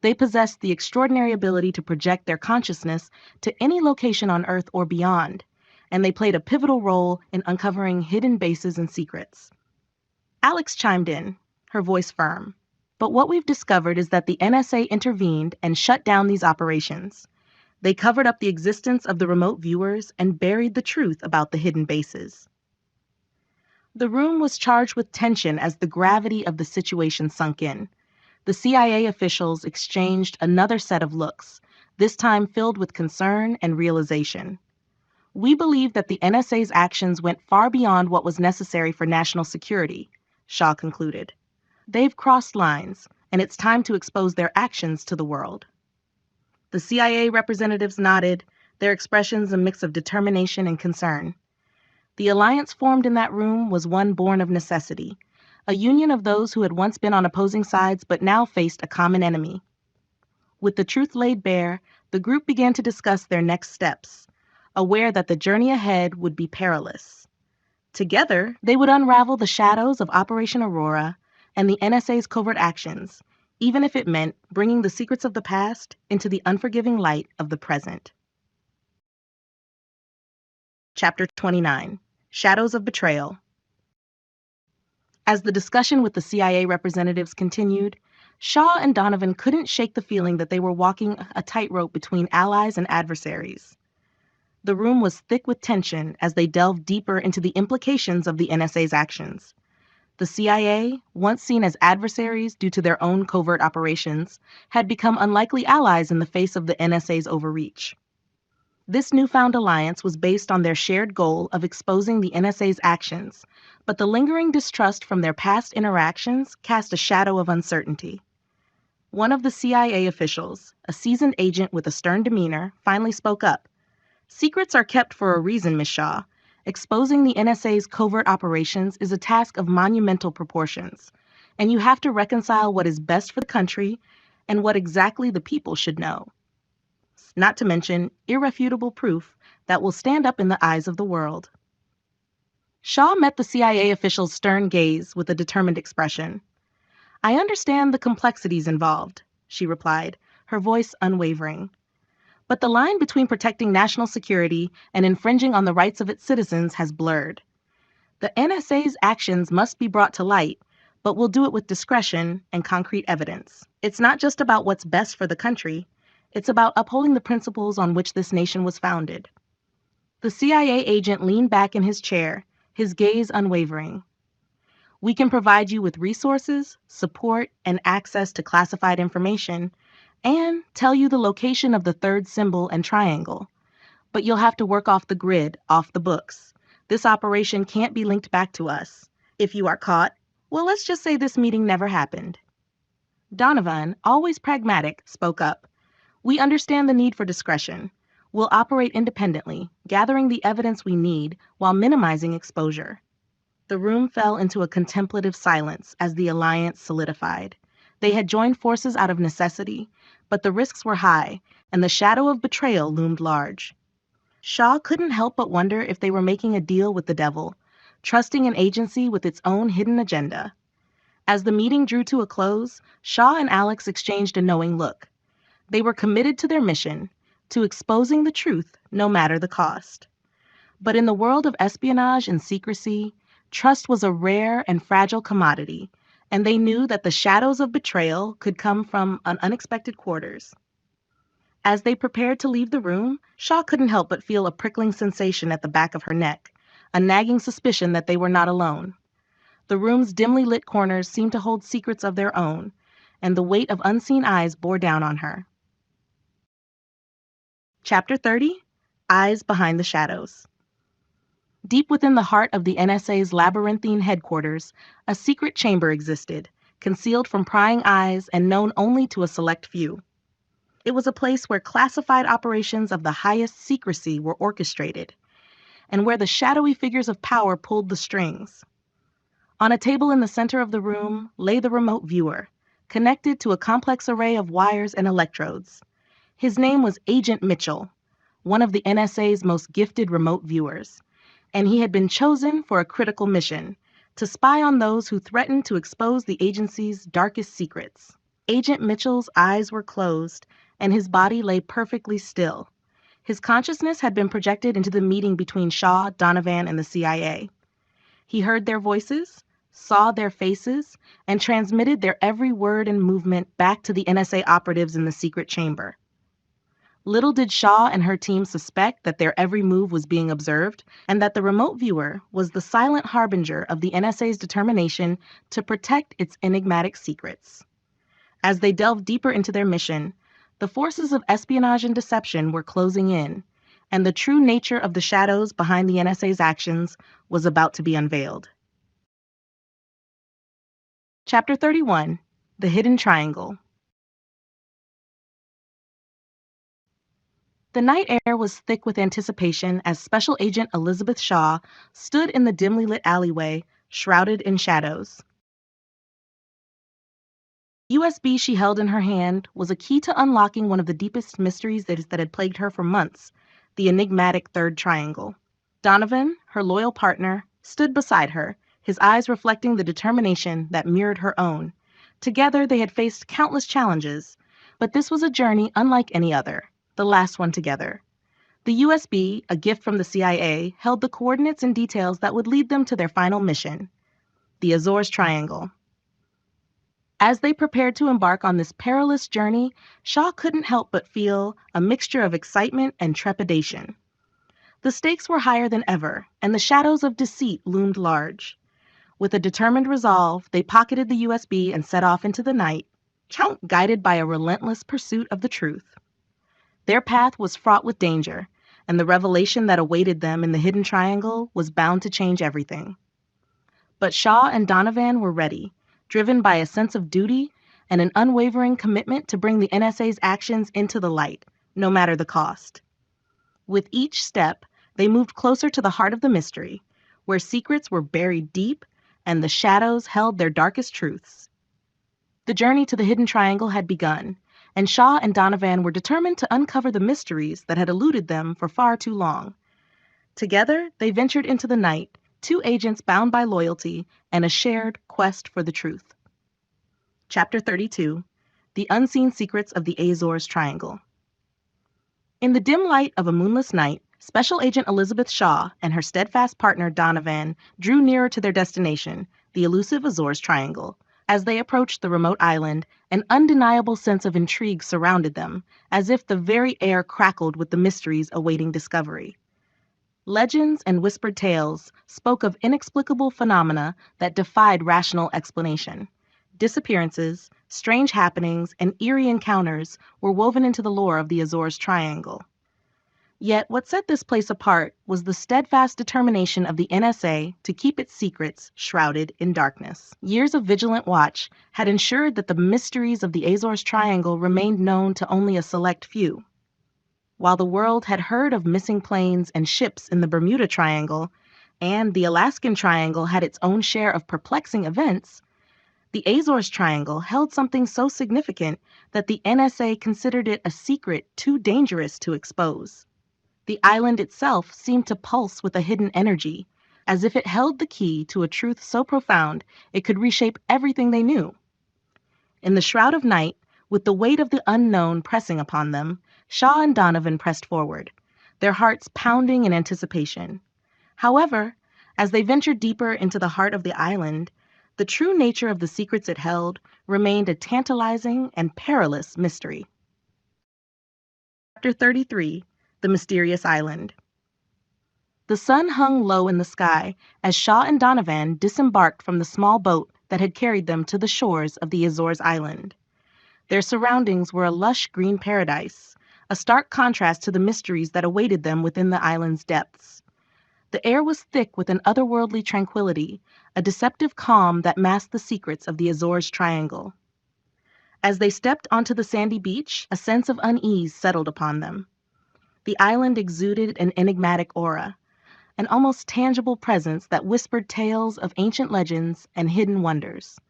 "They possessed the extraordinary ability to project their consciousness to any location on Earth or beyond, and they played a pivotal role in uncovering hidden bases and secrets." Alex chimed in, her voice firm. "But what we've discovered is that the NSA intervened and shut down these operations. They covered up the existence of the remote viewers and buried the truth about the hidden bases." The room was charged with tension as the gravity of the situation sunk in. The CIA officials exchanged another set of looks, this time filled with concern and realization. "We believe that the NSA's actions went far beyond what was necessary for national security," Shaw concluded. "They've crossed lines, and it's time to expose their actions to the world." The CIA representatives nodded, their expressions a mix of determination and concern. The alliance formed in that room was one born of necessity, a union of those who had once been on opposing sides but now faced a common enemy. With the truth laid bare, the group began to discuss their next steps, aware that the journey ahead would be perilous. Together, they would unravel the shadows of Operation Aurora and the NSA's covert actions, even if it meant bringing the secrets of the past into the unforgiving light of the present. Chapter 29. Shadows of Betrayal. As the discussion with the CIA representatives continued, Shaw and Donovan couldn't shake the feeling that they were walking a tightrope between allies and adversaries. The room was thick with tension as they delved deeper into the implications of the NSA's actions. The CIA, once seen as adversaries due to their own covert operations, had become unlikely allies in the face of the NSA's overreach. This newfound alliance was based on their shared goal of exposing the NSA's actions, but the lingering distrust from their past interactions cast a shadow of uncertainty. One of the CIA officials, a seasoned agent with a stern demeanor, finally spoke up. "Secrets are kept for a reason, Miss Shaw. Exposing the NSA's covert operations is a task of monumental proportions, and you have to reconcile what is best for the country and what exactly the people should know. Not to mention irrefutable proof that will stand up in the eyes of the world." Shaw met the CIA official's stern gaze with a determined expression. "I understand the complexities involved," she replied, her voice unwavering. "But the line between protecting national security and infringing on the rights of its citizens has blurred. The NSA's actions must be brought to light, but we'll do it with discretion and concrete evidence. It's not just about what's best for the country. It's about upholding the principles on which this nation was founded." The CIA agent leaned back in his chair, his gaze unwavering. "We can provide you with resources, support, and access to classified information, and tell you the location of the third symbol and triangle. But you'll have to work off the grid, off the books. This operation can't be linked back to us. If you are caught, well, let's just say this meeting never happened." Donovan, always pragmatic, spoke up. "We understand the need for discretion. We'll operate independently, gathering the evidence we need while minimizing exposure. The room fell into a contemplative silence as the alliance solidified. They had joined forces out of necessity, but the risks were high, and the shadow of betrayal loomed large. Shaw couldn't help but wonder if they were making a deal with the devil, trusting an agency with its own hidden agenda. As the meeting drew to a close, Shaw and Alex exchanged a knowing look. They were committed to their mission, to exposing the truth no matter the cost. But in the world of espionage and secrecy, trust was a rare and fragile commodity, and they knew that the shadows of betrayal could come from unexpected quarters. As they prepared to leave the room, Shaw couldn't help but feel a prickling sensation at the back of her neck, a nagging suspicion that they were not alone. The room's dimly lit corners seemed to hold secrets of their own, and the weight of unseen eyes bore down on her. Chapter 30: Eyes Behind the Shadows. Deep within the heart of the NSA's labyrinthine headquarters, a secret chamber existed, concealed from prying eyes and known only to a select few. It was a place where classified operations of the highest secrecy were orchestrated, and where the shadowy figures of power pulled the strings. On a table in the center of the room lay the remote viewer, connected to a complex array of wires and electrodes. His name was Agent Mitchell, one of the NSA's most gifted remote viewers, and he had been chosen for a critical mission, to spy on those who threatened to expose the agency's darkest secrets. Agent Mitchell's eyes were closed, and his body lay perfectly still. His consciousness had been projected into the meeting between Shaw, Donovan, and the CIA. He heard their voices, saw their faces, and transmitted their every word and movement back to the NSA operatives in the secret chamber. Little did Shaw and her team suspect that their every move was being observed, and that the remote viewer was the silent harbinger of the NSA's determination to protect its enigmatic secrets. As they delved deeper into their mission, the forces of espionage and deception were closing in, and the true nature of the shadows behind the NSA's actions was about to be unveiled. Chapter 31: The Hidden Triangle. The night air was thick with anticipation as Special Agent Elizabeth Shaw stood in the dimly lit alleyway, shrouded in shadows. The USB she held in her hand was a key to unlocking one of the deepest mysteries that had plagued her for months, the enigmatic Third Triangle. Donovan, her loyal partner, stood beside her, his eyes reflecting the determination that mirrored her own. Together they had faced countless challenges, but this was a journey unlike any other. The last one together. The USB, a gift from the CIA, held the coordinates and details that would lead them to their final mission, the Azores Triangle. As they prepared to embark on this perilous journey, Shaw couldn't help but feel a mixture of excitement and trepidation. The stakes were higher than ever, and the shadows of deceit loomed large. With a determined resolve, they pocketed the USB and set off into the night, guided by a relentless pursuit of the truth. Their path was fraught with danger, and the revelation that awaited them in the Hidden Triangle was bound to change everything. But Shaw and Donovan were ready, driven by a sense of duty and an unwavering commitment to bring the NSA's actions into the light, no matter the cost. With each step, they moved closer to the heart of the mystery, where secrets were buried deep and the shadows held their darkest truths. The journey to the Hidden Triangle had begun, and Shaw and Donovan were determined to uncover the mysteries that had eluded them for far too long. Together, they ventured into the night, two agents bound by loyalty and a shared quest for the truth. Chapter 32: The Unseen Secrets of the Azores Triangle. In the dim light of a moonless night, Special Agent Elizabeth Shaw and her steadfast partner Donovan drew nearer to their destination, the elusive Azores Triangle. As they approached the remote island, an undeniable sense of intrigue surrounded them, as if the very air crackled with the mysteries awaiting discovery. Legends and whispered tales spoke of inexplicable phenomena that defied rational explanation. Disappearances, strange happenings, and eerie encounters were woven into the lore of the Azores Triangle. Yet what set this place apart was the steadfast determination of the NSA to keep its secrets shrouded in darkness. Years of vigilant watch had ensured that the mysteries of the Azores Triangle remained known to only a select few. While the world had heard of missing planes and ships in the Bermuda Triangle, and the Alaskan Triangle had its own share of perplexing events, the Azores Triangle held something so significant that the NSA considered it a secret too dangerous to expose. The island itself seemed to pulse with a hidden energy, as if it held the key to a truth so profound it could reshape everything they knew. In the shroud of night, with the weight of the unknown pressing upon them, Shaw and Donovan pressed forward, their hearts pounding in anticipation. However, as they ventured deeper into the heart of the island, the true nature of the secrets it held remained a tantalizing and perilous mystery. Chapter 33, The Mysterious Island. The sun hung low in the sky as Shaw and Donovan disembarked from the small boat that had carried them to the shores of the Azores Island. Their surroundings were a lush green paradise, a stark contrast to the mysteries that awaited them within the island's depths. The air was thick with an otherworldly tranquility, a deceptive calm that masked the secrets of the Azores Triangle. As they stepped onto the sandy beach, a sense of unease settled upon them. The island exuded an enigmatic aura, an almost tangible presence that whispered tales of ancient legends and hidden wonders.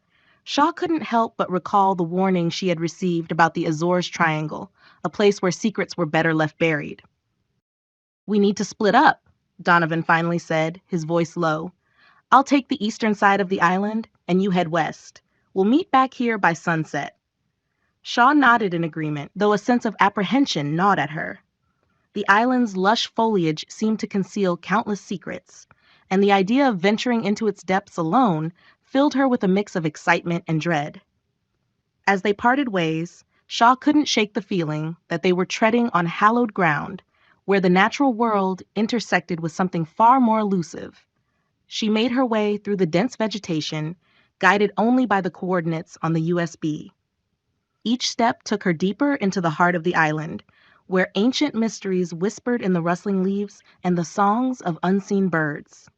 Shaw couldn't help but recall the warning she had received about the Azores Triangle, a place where secrets were better left buried. "We need to split up," Donovan finally said, his voice low. "I'll take the eastern side of the island, and you head west. We'll meet back here by sunset." Shaw nodded in agreement, though a sense of apprehension gnawed at her. The island's lush foliage seemed to conceal countless secrets, and the idea of venturing into its depths alone filled her with a mix of excitement and dread. As they parted ways, Shaw couldn't shake the feeling that they were treading on hallowed ground, where the natural world intersected with something far more elusive. She made her way through the dense vegetation, guided only by the coordinates on the USB. Each step took her deeper into the heart of the island, where ancient mysteries whispered in the rustling leaves and the songs of unseen birds.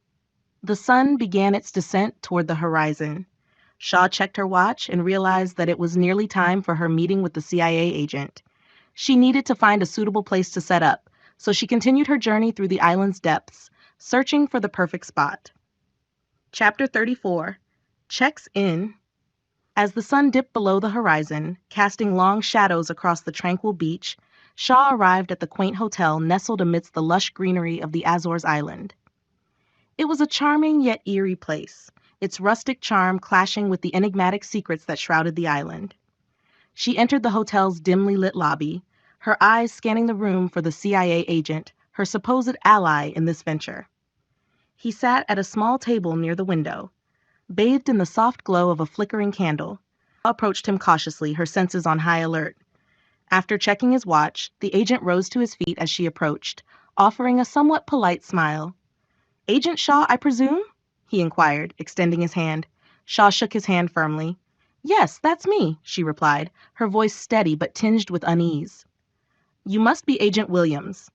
The sun began its descent toward the horizon. Shaw checked her watch and realized that it was nearly time for her meeting with the CIA agent. She needed to find a suitable place to set up, so she continued her journey through the island's depths, searching for the perfect spot. Chapter 34, Checks In. As the sun dipped below the horizon, casting long shadows across the tranquil beach, Shaw arrived at the quaint hotel nestled amidst the lush greenery of the Azores Island. It was a charming yet eerie place, its rustic charm clashing with the enigmatic secrets that shrouded the island. She entered the hotel's dimly lit lobby, her eyes scanning the room for the CIA agent, her supposed ally in this venture. He sat at a small table near the window, bathed in the soft glow of a flickering candle. Shaw approached him cautiously, her senses on high alert. After checking his watch, the agent rose to his feet as she approached, offering a somewhat polite smile. "Agent Shaw, I presume?" he inquired, extending his hand. Shaw shook his hand firmly. "Yes, that's me," she replied, her voice steady but tinged with unease. "You must be Agent Williams."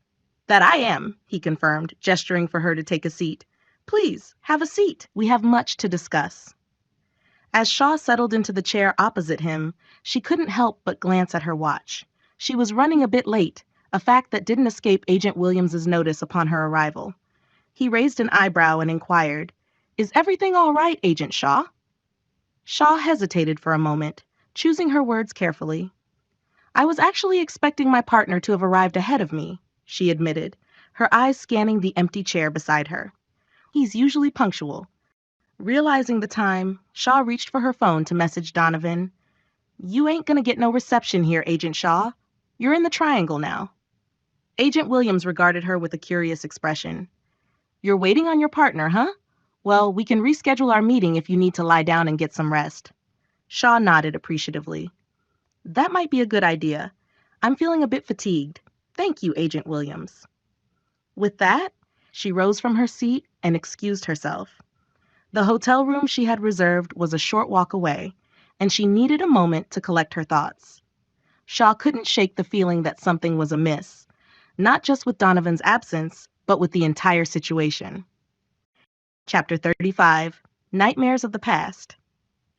"That I am," he confirmed, gesturing for her to take a seat. "Please, have a seat. We have much to discuss." As Shaw settled into the chair opposite him, she couldn't help but glance at her watch. She was running a bit late, a fact that didn't escape Agent Williams's notice upon her arrival. He raised an eyebrow and inquired, "Is everything all right, Agent Shaw?" Shaw hesitated for a moment, choosing her words carefully. "I was actually expecting my partner to have arrived ahead of me," she admitted, her eyes scanning the empty chair beside her. "He's usually punctual." Realizing the time, Shaw reached for her phone to message Donovan. "You ain't gonna get no reception here, Agent Shaw. You're in the Triangle now." Agent Williams regarded her with a curious expression. "You're waiting on your partner, huh? Well, we can reschedule our meeting if you need to lie down and get some rest." Shaw nodded appreciatively. "That might be a good idea. I'm feeling a bit fatigued. Thank you, Agent Williams." With that, she rose from her seat and excused herself. The hotel room she had reserved was a short walk away, and she needed a moment to collect her thoughts. Shaw couldn't shake the feeling that something was amiss, not just with Donovan's absence, but with the entire situation. Chapter 35, Nightmares of the Past.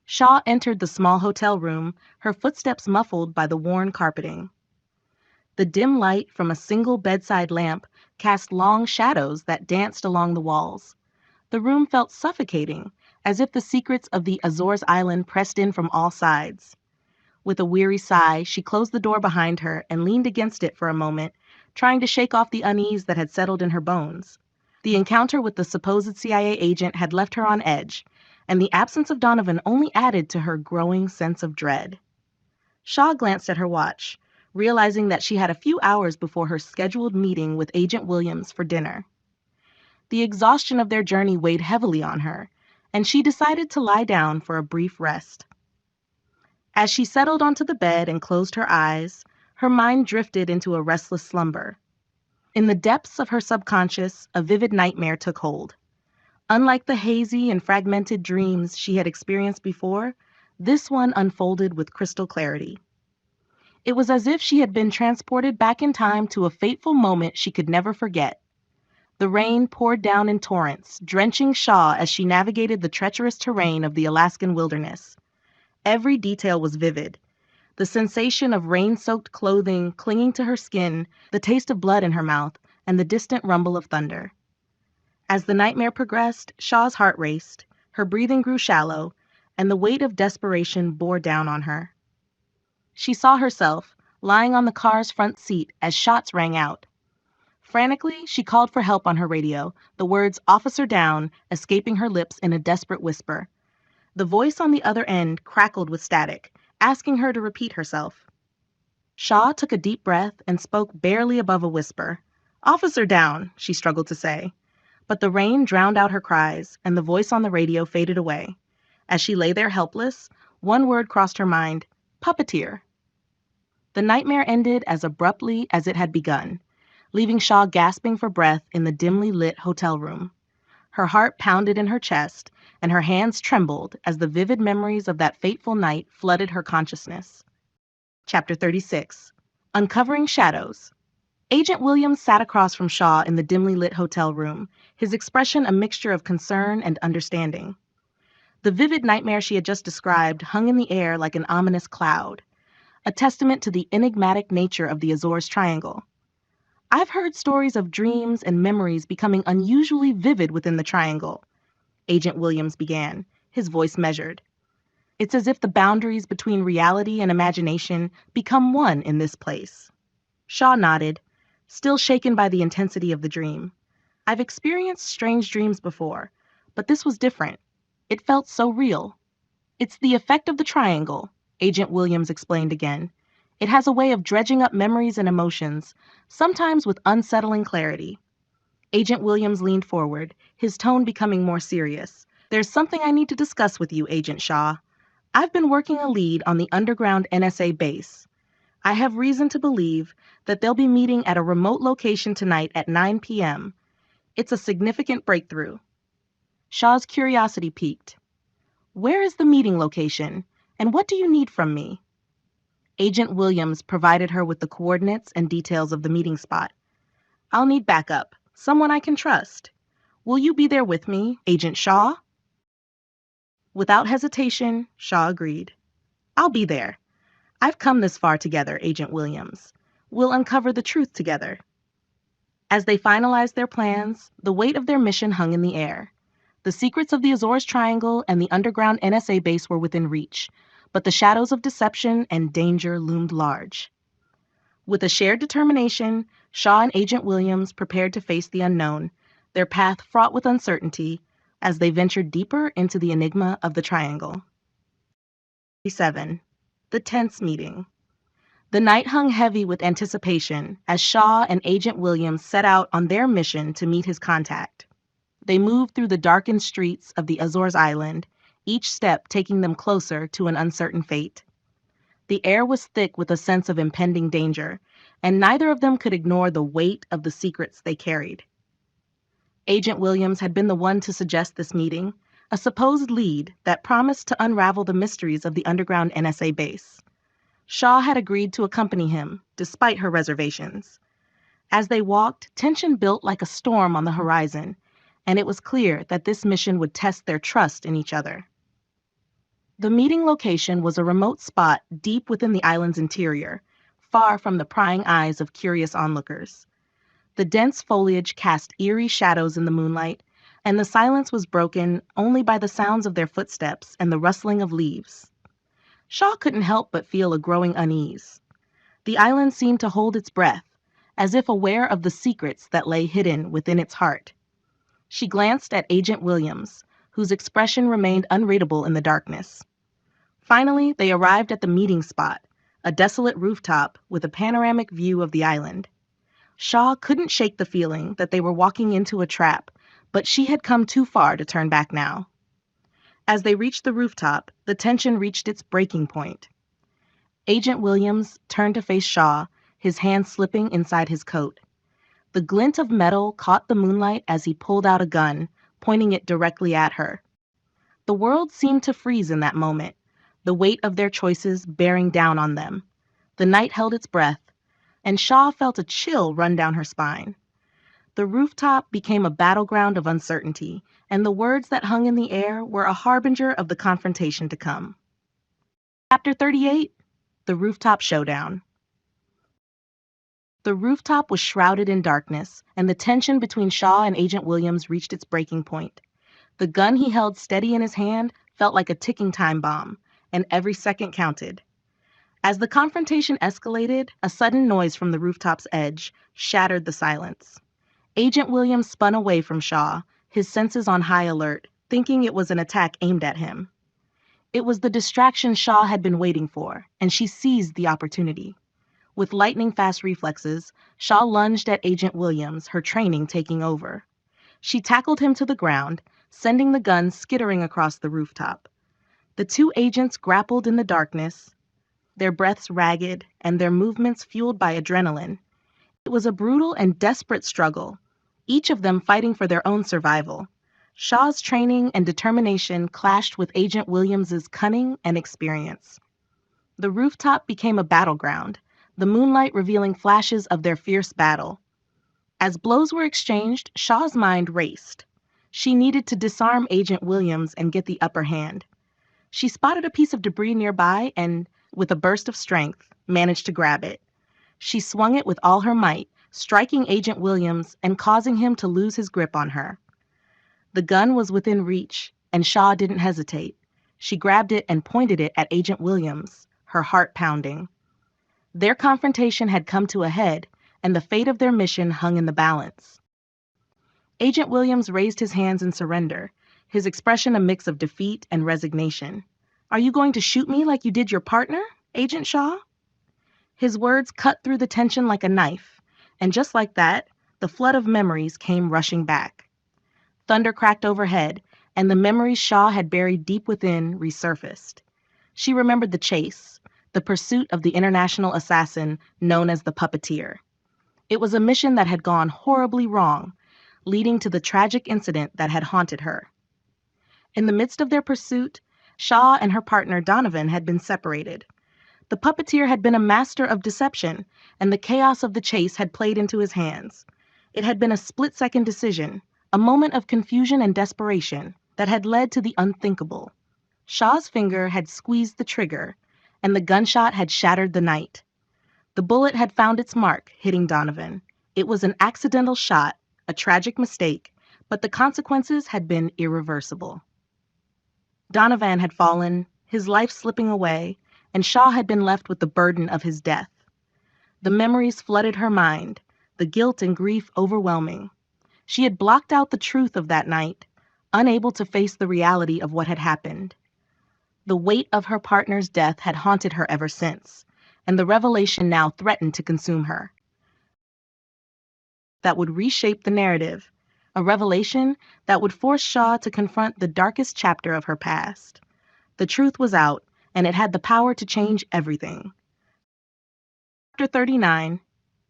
Shaw entered the small hotel room, her footsteps muffled by the worn carpeting. The dim light from a single bedside lamp cast long shadows that danced along the walls. The room felt suffocating, as if the secrets of the Azores island pressed in from all sides. With a weary sigh, she closed the door behind her and leaned against it for a moment, trying to shake off the unease that had settled in her bones. The encounter with the supposed CIA agent had left her on edge, and the absence of Donovan only added to her growing sense of dread. Shaw glanced at her watch, realizing that she had a few hours before her scheduled meeting with Agent Williams for dinner. The exhaustion of their journey weighed heavily on her, and she decided to lie down for a brief rest. As she settled onto the bed and closed her eyes, her mind drifted into a restless slumber. In the depths of her subconscious, a vivid nightmare took hold. Unlike the hazy and fragmented dreams she had experienced before, this one unfolded with crystal clarity. It was as if she had been transported back in time to a fateful moment she could never forget. The rain poured down in torrents, drenching Shaw as she navigated the treacherous terrain of the Alaskan wilderness. Every detail was vivid. The sensation of rain-soaked clothing clinging to her skin, the taste of blood in her mouth, and the distant rumble of thunder. As the nightmare progressed, Shaw's heart raced, her breathing grew shallow, and the weight of desperation bore down on her. She saw herself, lying on the car's front seat as shots rang out. Frantically, she called for help on her radio, the words "Officer down" escaping her lips in a desperate whisper. The voice on the other end crackled with static, asking her to repeat herself. Shaw took a deep breath and spoke barely above a whisper. "Officer down," she struggled to say. But the rain drowned out her cries, and the voice on the radio faded away. As she lay there helpless, one word crossed her mind: puppeteer. The nightmare ended as abruptly as it had begun, leaving Shaw gasping for breath in the dimly lit hotel room. Her heart pounded in her chest, and her hands trembled as the vivid memories of that fateful night flooded her consciousness. Chapter 36. Uncovering Shadows. Agent Williams sat across from Shaw in the dimly lit hotel room, his expression a mixture of concern and understanding. The vivid nightmare she had just described hung in the air like an ominous cloud, a testament to the enigmatic nature of the Azores Triangle. "I've heard stories of dreams and memories becoming unusually vivid within the triangle," Agent Williams began, his voice measured. "It's as if the boundaries between reality and imagination become one in this place." Shaw nodded, still shaken by the intensity of the dream. "I've experienced strange dreams before, but this was different. It felt so real." "It's the effect of the triangle," Agent Williams explained again. "It has a way of dredging up memories and emotions, sometimes with unsettling clarity." Agent Williams leaned forward, his tone becoming more serious. "There's something I need to discuss with you, Agent Shaw. I've been working a lead on the underground NSA base. I have reason to believe that they'll be meeting at a remote location tonight at 9 p.m. It's a significant breakthrough." Shaw's curiosity piqued. "Where is the meeting location, and what do you need from me?" Agent Williams provided her with the coordinates and details of the meeting spot. "I'll need backup, someone I can trust. Will you be there with me, Agent Shaw?" Without hesitation, Shaw agreed. "I'll be there. I've come this far together, Agent Williams. We'll uncover the truth together." As they finalized their plans, the weight of their mission hung in the air. The secrets of the Azores Triangle and the underground NSA base were within reach, but the shadows of deception and danger loomed large. With a shared determination, Shaw and Agent Williams prepared to face the unknown, their path fraught with uncertainty, as they ventured deeper into the enigma of the Triangle. 7. The tense meeting. The night hung heavy with anticipation as Shaw and Agent Williams set out on their mission to meet his contact. They moved through the darkened streets of the Azores Island, each step taking them closer to an uncertain fate. The air was thick with a sense of impending danger, and neither of them could ignore the weight of the secrets they carried. Agent Williams had been the one to suggest this meeting, a supposed lead that promised to unravel the mysteries of the underground NSA base. Shaw had agreed to accompany him, despite her reservations. As they walked, tension built like a storm on the horizon, and it was clear that this mission would test their trust in each other. The meeting location was a remote spot deep within the island's interior, far from the prying eyes of curious onlookers. The dense foliage cast eerie shadows in the moonlight, and the silence was broken only by the sounds of their footsteps and the rustling of leaves. Shaw couldn't help but feel a growing unease. The island seemed to hold its breath, as if aware of the secrets that lay hidden within its heart. She glanced at Agent Williams, whose expression remained unreadable in the darkness. Finally, they arrived at the meeting spot, a desolate rooftop with a panoramic view of the island. Shaw couldn't shake the feeling that they were walking into a trap, but she had come too far to turn back now. As they reached the rooftop, the tension reached its breaking point. Agent Williams turned to face Shaw, his hand slipping inside his coat. The glint of metal caught the moonlight as he pulled out a gun, pointing it directly at her. The world seemed to freeze in that moment, the weight of their choices bearing down on them. The night held its breath, and Shaw felt a chill run down her spine. The rooftop became a battleground of uncertainty, and the words that hung in the air were a harbinger of the confrontation to come. Chapter 38, The Rooftop Showdown. The rooftop was shrouded in darkness, and the tension between Shaw and Agent Williams reached its breaking point. The gun he held steady in his hand felt like a ticking time bomb, and every second counted. As the confrontation escalated, a sudden noise from the rooftop's edge shattered the silence. Agent Williams spun away from Shaw, his senses on high alert, thinking it was an attack aimed at him. It was the distraction Shaw had been waiting for, and she seized the opportunity. With lightning-fast reflexes, Shaw lunged at Agent Williams, her training taking over. She tackled him to the ground, sending the gun skittering across the rooftop. The two agents grappled in the darkness, their breaths ragged and their movements fueled by adrenaline. It was a brutal and desperate struggle, each of them fighting for their own survival. Shaw's training and determination clashed with Agent Williams's cunning and experience. The rooftop became a battleground, the moonlight revealing flashes of their fierce battle. As blows were exchanged, Shaw's mind raced. She needed to disarm Agent Williams and get the upper hand. She spotted a piece of debris nearby and, with a burst of strength, managed to grab it. She swung it with all her might, striking Agent Williams and causing him to lose his grip on her. The gun was within reach, and Shaw didn't hesitate. She grabbed it and pointed it at Agent Williams, her heart pounding. Their confrontation had come to a head, and the fate of their mission hung in the balance. Agent Williams raised his hands in surrender, his expression a mix of defeat and resignation. "Are you going to shoot me like you did your partner, Agent Shaw?" His words cut through the tension like a knife, and just like that, the flood of memories came rushing back. Thunder cracked overhead, and the memories Shaw had buried deep within resurfaced. She remembered the chase, the pursuit of the international assassin known as the Puppeteer. It was a mission that had gone horribly wrong, leading to the tragic incident that had haunted her. In the midst of their pursuit, Shaw and her partner Donovan had been separated. The Puppeteer had been a master of deception, and the chaos of the chase had played into his hands. It had been a split-second decision, a moment of confusion and desperation that had led to the unthinkable. Shaw's finger had squeezed the trigger, and the gunshot had shattered the night. The bullet had found its mark, hitting Donovan. It was an accidental shot, a tragic mistake, but the consequences had been irreversible. Donovan had fallen, his life slipping away, and Shaw had been left with the burden of his death. The memories flooded her mind, the guilt and grief overwhelming. She had blocked out the truth of that night, unable to face the reality of what had happened. The weight of her partner's death had haunted her ever since, and the revelation now threatened to consume her. That would reshape the narrative, a revelation that would force Shaw to confront the darkest chapter of her past. The truth was out, and it had the power to change everything. Chapter 39,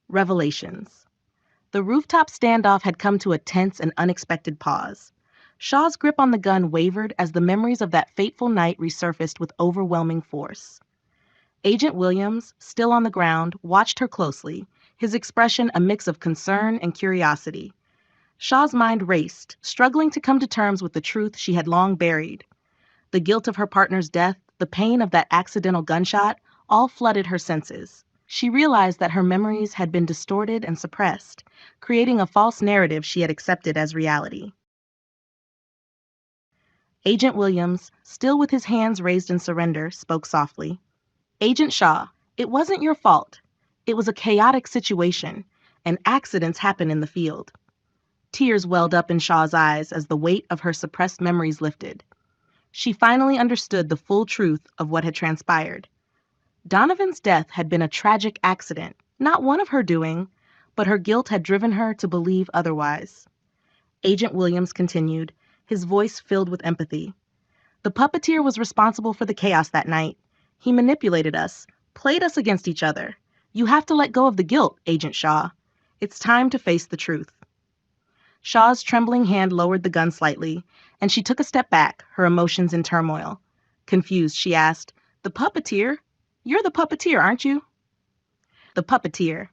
Revelations. The rooftop standoff had come to a tense and unexpected pause. Shaw's grip on the gun wavered as the memories of that fateful night resurfaced with overwhelming force. Agent Williams, still on the ground, watched her closely, his expression a mix of concern and curiosity. Shaw's mind raced, struggling to come to terms with the truth she had long buried. The guilt of her partner's death, the pain of that accidental gunshot, all flooded her senses. She realized that her memories had been distorted and suppressed, creating a false narrative she had accepted as reality. Agent Williams, still with his hands raised in surrender, spoke softly. Agent Shaw, it wasn't your fault. It was a chaotic situation, and accidents happen in the field. Tears welled up in Shaw's eyes as the weight of her suppressed memories lifted. She finally understood the full truth of what had transpired. Donovan's death had been a tragic accident, not one of her doing, but her guilt had driven her to believe otherwise. Agent Williams continued, his voice filled with empathy. The puppeteer was responsible for the chaos that night. He manipulated us, played us against each other. You have to let go of the guilt, Agent Shaw. It's time to face the truth. Shaw's trembling hand lowered the gun slightly, and she took a step back, her emotions in turmoil. Confused, she asked, The puppeteer? You're the puppeteer, aren't you? The puppeteer.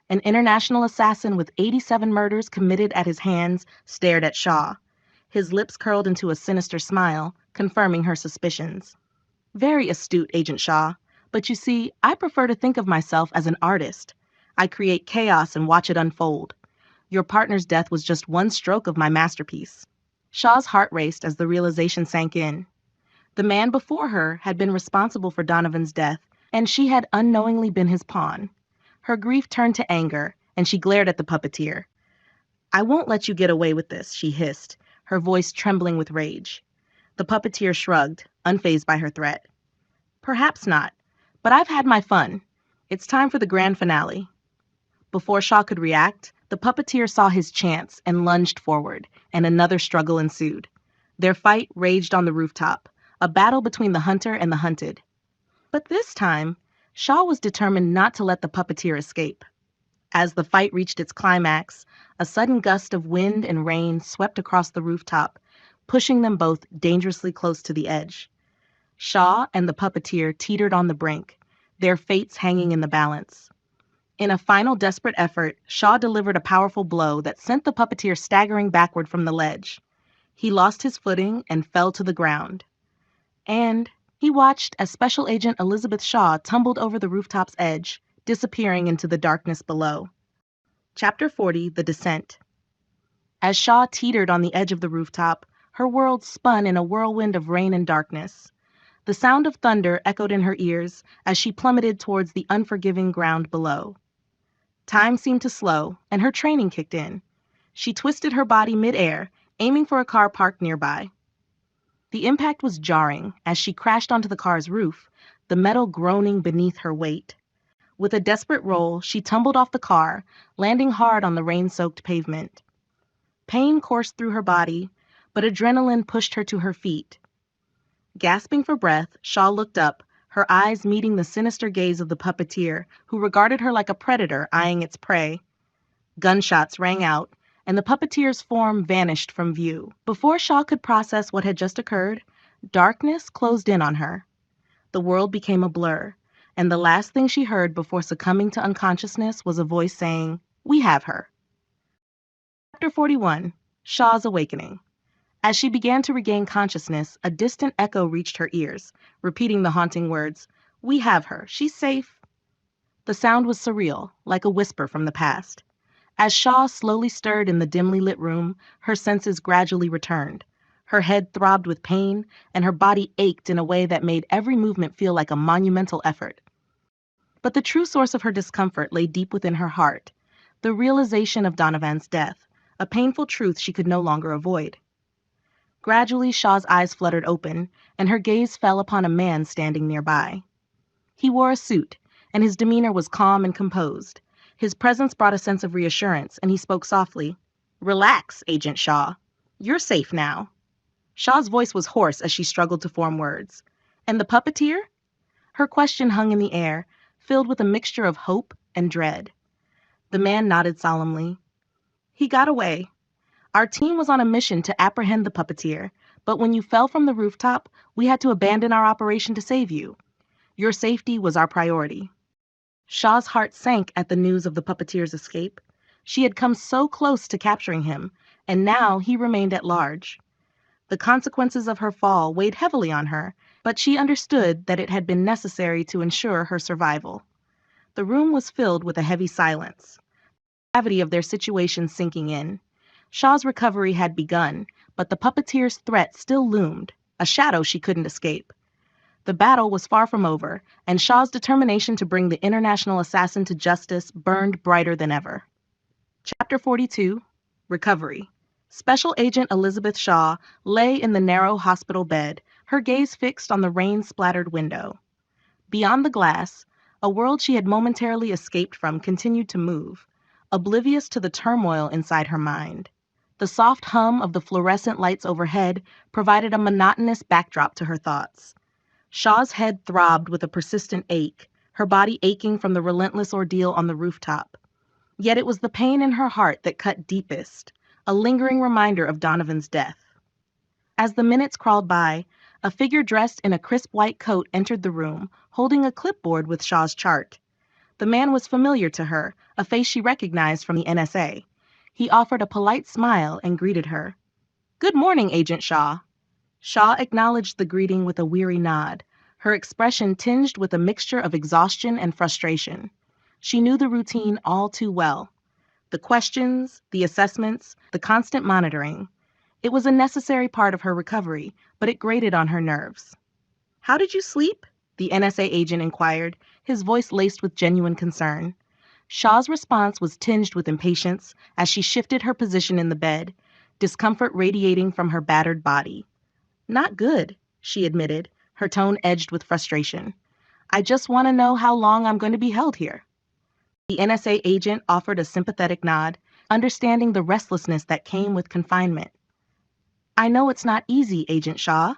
An international assassin with 87 murders committed at his hands stared at Shaw. His lips curled into a sinister smile, confirming her suspicions. Very astute, Agent Shaw. But you see, I prefer to think of myself as an artist. I create chaos and watch it unfold. Your partner's death was just one stroke of my masterpiece. Shaw's heart raced as the realization sank in. The man before her had been responsible for Donovan's death, and she had unknowingly been his pawn. Her grief turned to anger, and she glared at the puppeteer. I won't let you get away with this, she hissed, her voice trembling with rage. The puppeteer shrugged, unfazed by her threat. Perhaps not, but I've had my fun. It's time for the grand finale. Before Shaw could react, the puppeteer saw his chance and lunged forward, and another struggle ensued. Their fight raged on the rooftop, a battle between the hunter and the hunted. But this time, Shaw was determined not to let the puppeteer escape. As the fight reached its climax, a sudden gust of wind and rain swept across the rooftop, pushing them both dangerously close to the edge. Shaw and the puppeteer teetered on the brink, their fates hanging in the balance. In a final desperate effort, Shaw delivered a powerful blow that sent the puppeteer staggering backward from the ledge. He lost his footing and fell to the ground. And he watched as Special Agent Elizabeth Shaw tumbled over the rooftop's edge, disappearing into the darkness below. Chapter 40, The Descent. As Shaw teetered on the edge of the rooftop, her world spun in a whirlwind of rain and darkness. The sound of thunder echoed in her ears as she plummeted towards the unforgiving ground below. Time seemed to slow, and her training kicked in. She twisted her body mid-air, aiming for a car parked nearby. The impact was jarring as she crashed onto the car's roof, the metal groaning beneath her weight. With a desperate roll, she tumbled off the car, landing hard on the rain-soaked pavement. Pain coursed through her body, but adrenaline pushed her to her feet. Gasping for breath, Shaw looked up, her eyes meeting the sinister gaze of the puppeteer, who regarded her like a predator eyeing its prey. Gunshots rang out, and the puppeteer's form vanished from view. Before Shaw could process what had just occurred, darkness closed in on her. The world became a blur, and the last thing she heard before succumbing to unconsciousness was a voice saying, "We have her." Chapter 41, Shaw's Awakening. As she began to regain consciousness, a distant echo reached her ears, repeating the haunting words, "We have her. She's safe." The sound was surreal, like a whisper from the past. As Shaw slowly stirred in the dimly lit room, her senses gradually returned. Her head throbbed with pain, and her body ached in a way that made every movement feel like a monumental effort. But the true source of her discomfort lay deep within her heart, the realization of Donovan's death, a painful truth she could no longer avoid. Gradually, Shaw's eyes fluttered open, and her gaze fell upon a man standing nearby. He wore a suit, and his demeanor was calm and composed. His presence brought a sense of reassurance, and he spoke softly. "Relax, Agent Shaw. You're safe now." Shaw's voice was hoarse as she struggled to form words. "And the puppeteer?" Her question hung in the air, filled with a mixture of hope and dread. The man nodded solemnly. "He got away. Our team was on a mission to apprehend the puppeteer, but when you fell from the rooftop, we had to abandon our operation to save you. Your safety was our priority." Shaw's heart sank at the news of the puppeteer's escape. She had come so close to capturing him, and now he remained at large. The consequences of her fall weighed heavily on her, but she understood that it had been necessary to ensure her survival. The room was filled with a heavy silence, the gravity of their situation sinking in. Shaw's recovery had begun, but the puppeteer's threat still loomed, a shadow she couldn't escape. The battle was far from over, and Shaw's determination to bring the international assassin to justice burned brighter than ever. Chapter 42, Recovery. Special Agent Elizabeth Shaw lay in the narrow hospital bed, her gaze fixed on the rain-splattered window. Beyond the glass, a world she had momentarily escaped from continued to move, oblivious to the turmoil inside her mind. The soft hum of the fluorescent lights overhead provided a monotonous backdrop to her thoughts. Shaw's head throbbed with a persistent ache, her body aching from the relentless ordeal on the rooftop. Yet it was the pain in her heart that cut deepest, a lingering reminder of Donovan's death. As the minutes crawled by, a figure dressed in a crisp white coat entered the room, holding a clipboard with Shaw's chart. The man was familiar to her, a face she recognized from the NSA. He offered a polite smile and greeted her. "Good morning, Agent Shaw." Shaw acknowledged the greeting with a weary nod, her expression tinged with a mixture of exhaustion and frustration. She knew the routine all too well. The questions, the assessments, the constant monitoring. It was a necessary part of her recovery, but it grated on her nerves. "How did you sleep?" the NSA agent inquired, his voice laced with genuine concern. Shaw's response was tinged with impatience as she shifted her position in the bed, discomfort radiating from her battered body. "Not good," she admitted, her tone edged with frustration. "I just want to know how long I'm going to be held here." The NSA agent offered a sympathetic nod, understanding the restlessness that came with confinement. "I know it's not easy, Agent Shaw,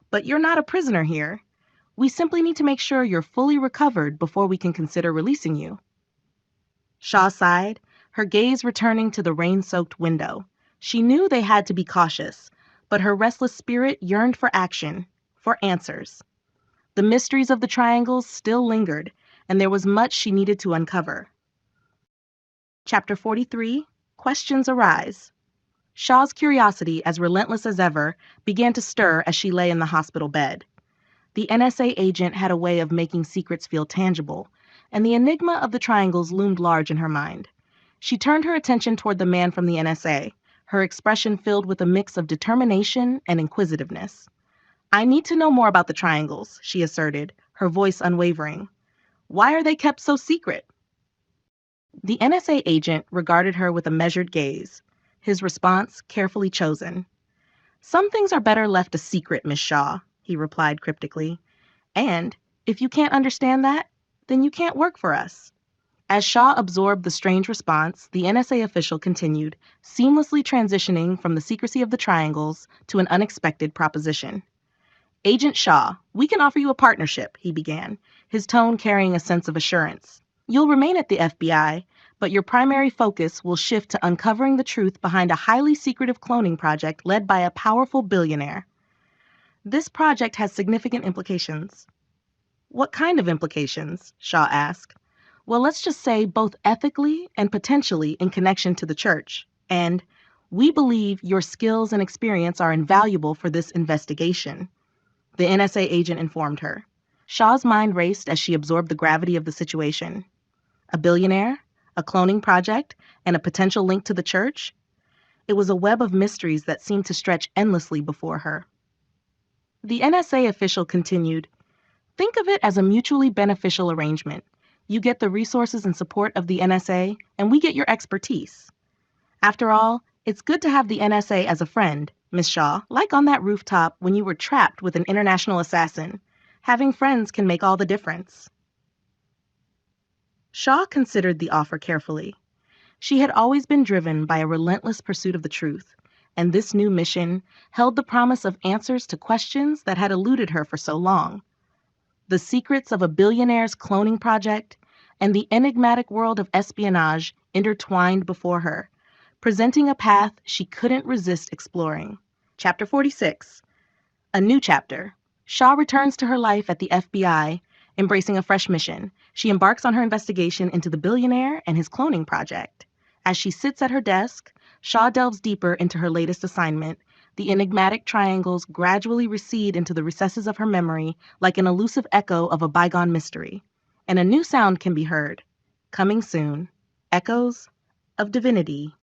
but you're not a prisoner here. We simply need to make sure you're fully recovered before we can consider releasing you." Shaw sighed, her gaze returning to the rain-soaked window. She knew they had to be cautious, but her restless spirit yearned for action, for answers. The mysteries of the triangles still lingered, and there was much she needed to uncover. Chapter 43, Questions Arise. Shaw's curiosity, as relentless as ever, began to stir as she lay in the hospital bed. The NSA agent had a way of making secrets feel tangible, and the enigma of the triangles loomed large in her mind. She turned her attention toward the man from the NSA, her expression filled with a mix of determination and inquisitiveness. "I need to know more about the triangles," she asserted, her voice unwavering. "Why are they kept so secret?" The NSA agent regarded her with a measured gaze, his response carefully chosen. "Some things are better left a secret, Miss Shaw," he replied cryptically. "And if you can't understand that, then you can't work for us." As Shaw absorbed the strange response, the NSA official continued, seamlessly transitioning from the secrecy of the triangles to an unexpected proposition. "Agent Shaw, we can offer you a partnership," he began, his tone carrying a sense of assurance. "You'll remain at the FBI, but your primary focus will shift to uncovering the truth behind a highly secretive cloning project led by a powerful billionaire. This project has significant implications." "What kind of implications?" Shaw asked. "Well, let's just say both ethically and potentially in connection to the church. And we believe your skills and experience are invaluable for this investigation," the NSA agent informed her. Shaw's mind raced as she absorbed the gravity of the situation. A billionaire, a cloning project, and a potential link to the church? It was a web of mysteries that seemed to stretch endlessly before her. The NSA official continued, "Think of it as a mutually beneficial arrangement. You get the resources and support of the NSA, and we get your expertise. After all, it's good to have the NSA as a friend, Miss Shaw, like on that rooftop when you were trapped with an international assassin. Having friends can make all the difference." Shaw considered the offer carefully. She had always been driven by a relentless pursuit of the truth, and this new mission held the promise of answers to questions that had eluded her for so long. The secrets of a billionaire's cloning project and the enigmatic world of espionage intertwined before her, presenting a path she couldn't resist exploring. Chapter 46. A new chapter. Shaw returns to her life at the FBI, embracing a fresh mission. She embarks on her investigation into the billionaire and his cloning project. As she sits at her desk, Shaw delves deeper into her latest assignment. The enigmatic triangles gradually recede into the recesses of her memory like an elusive echo of a bygone mystery. And a new sound can be heard. Coming soon. Echoes of Divinity.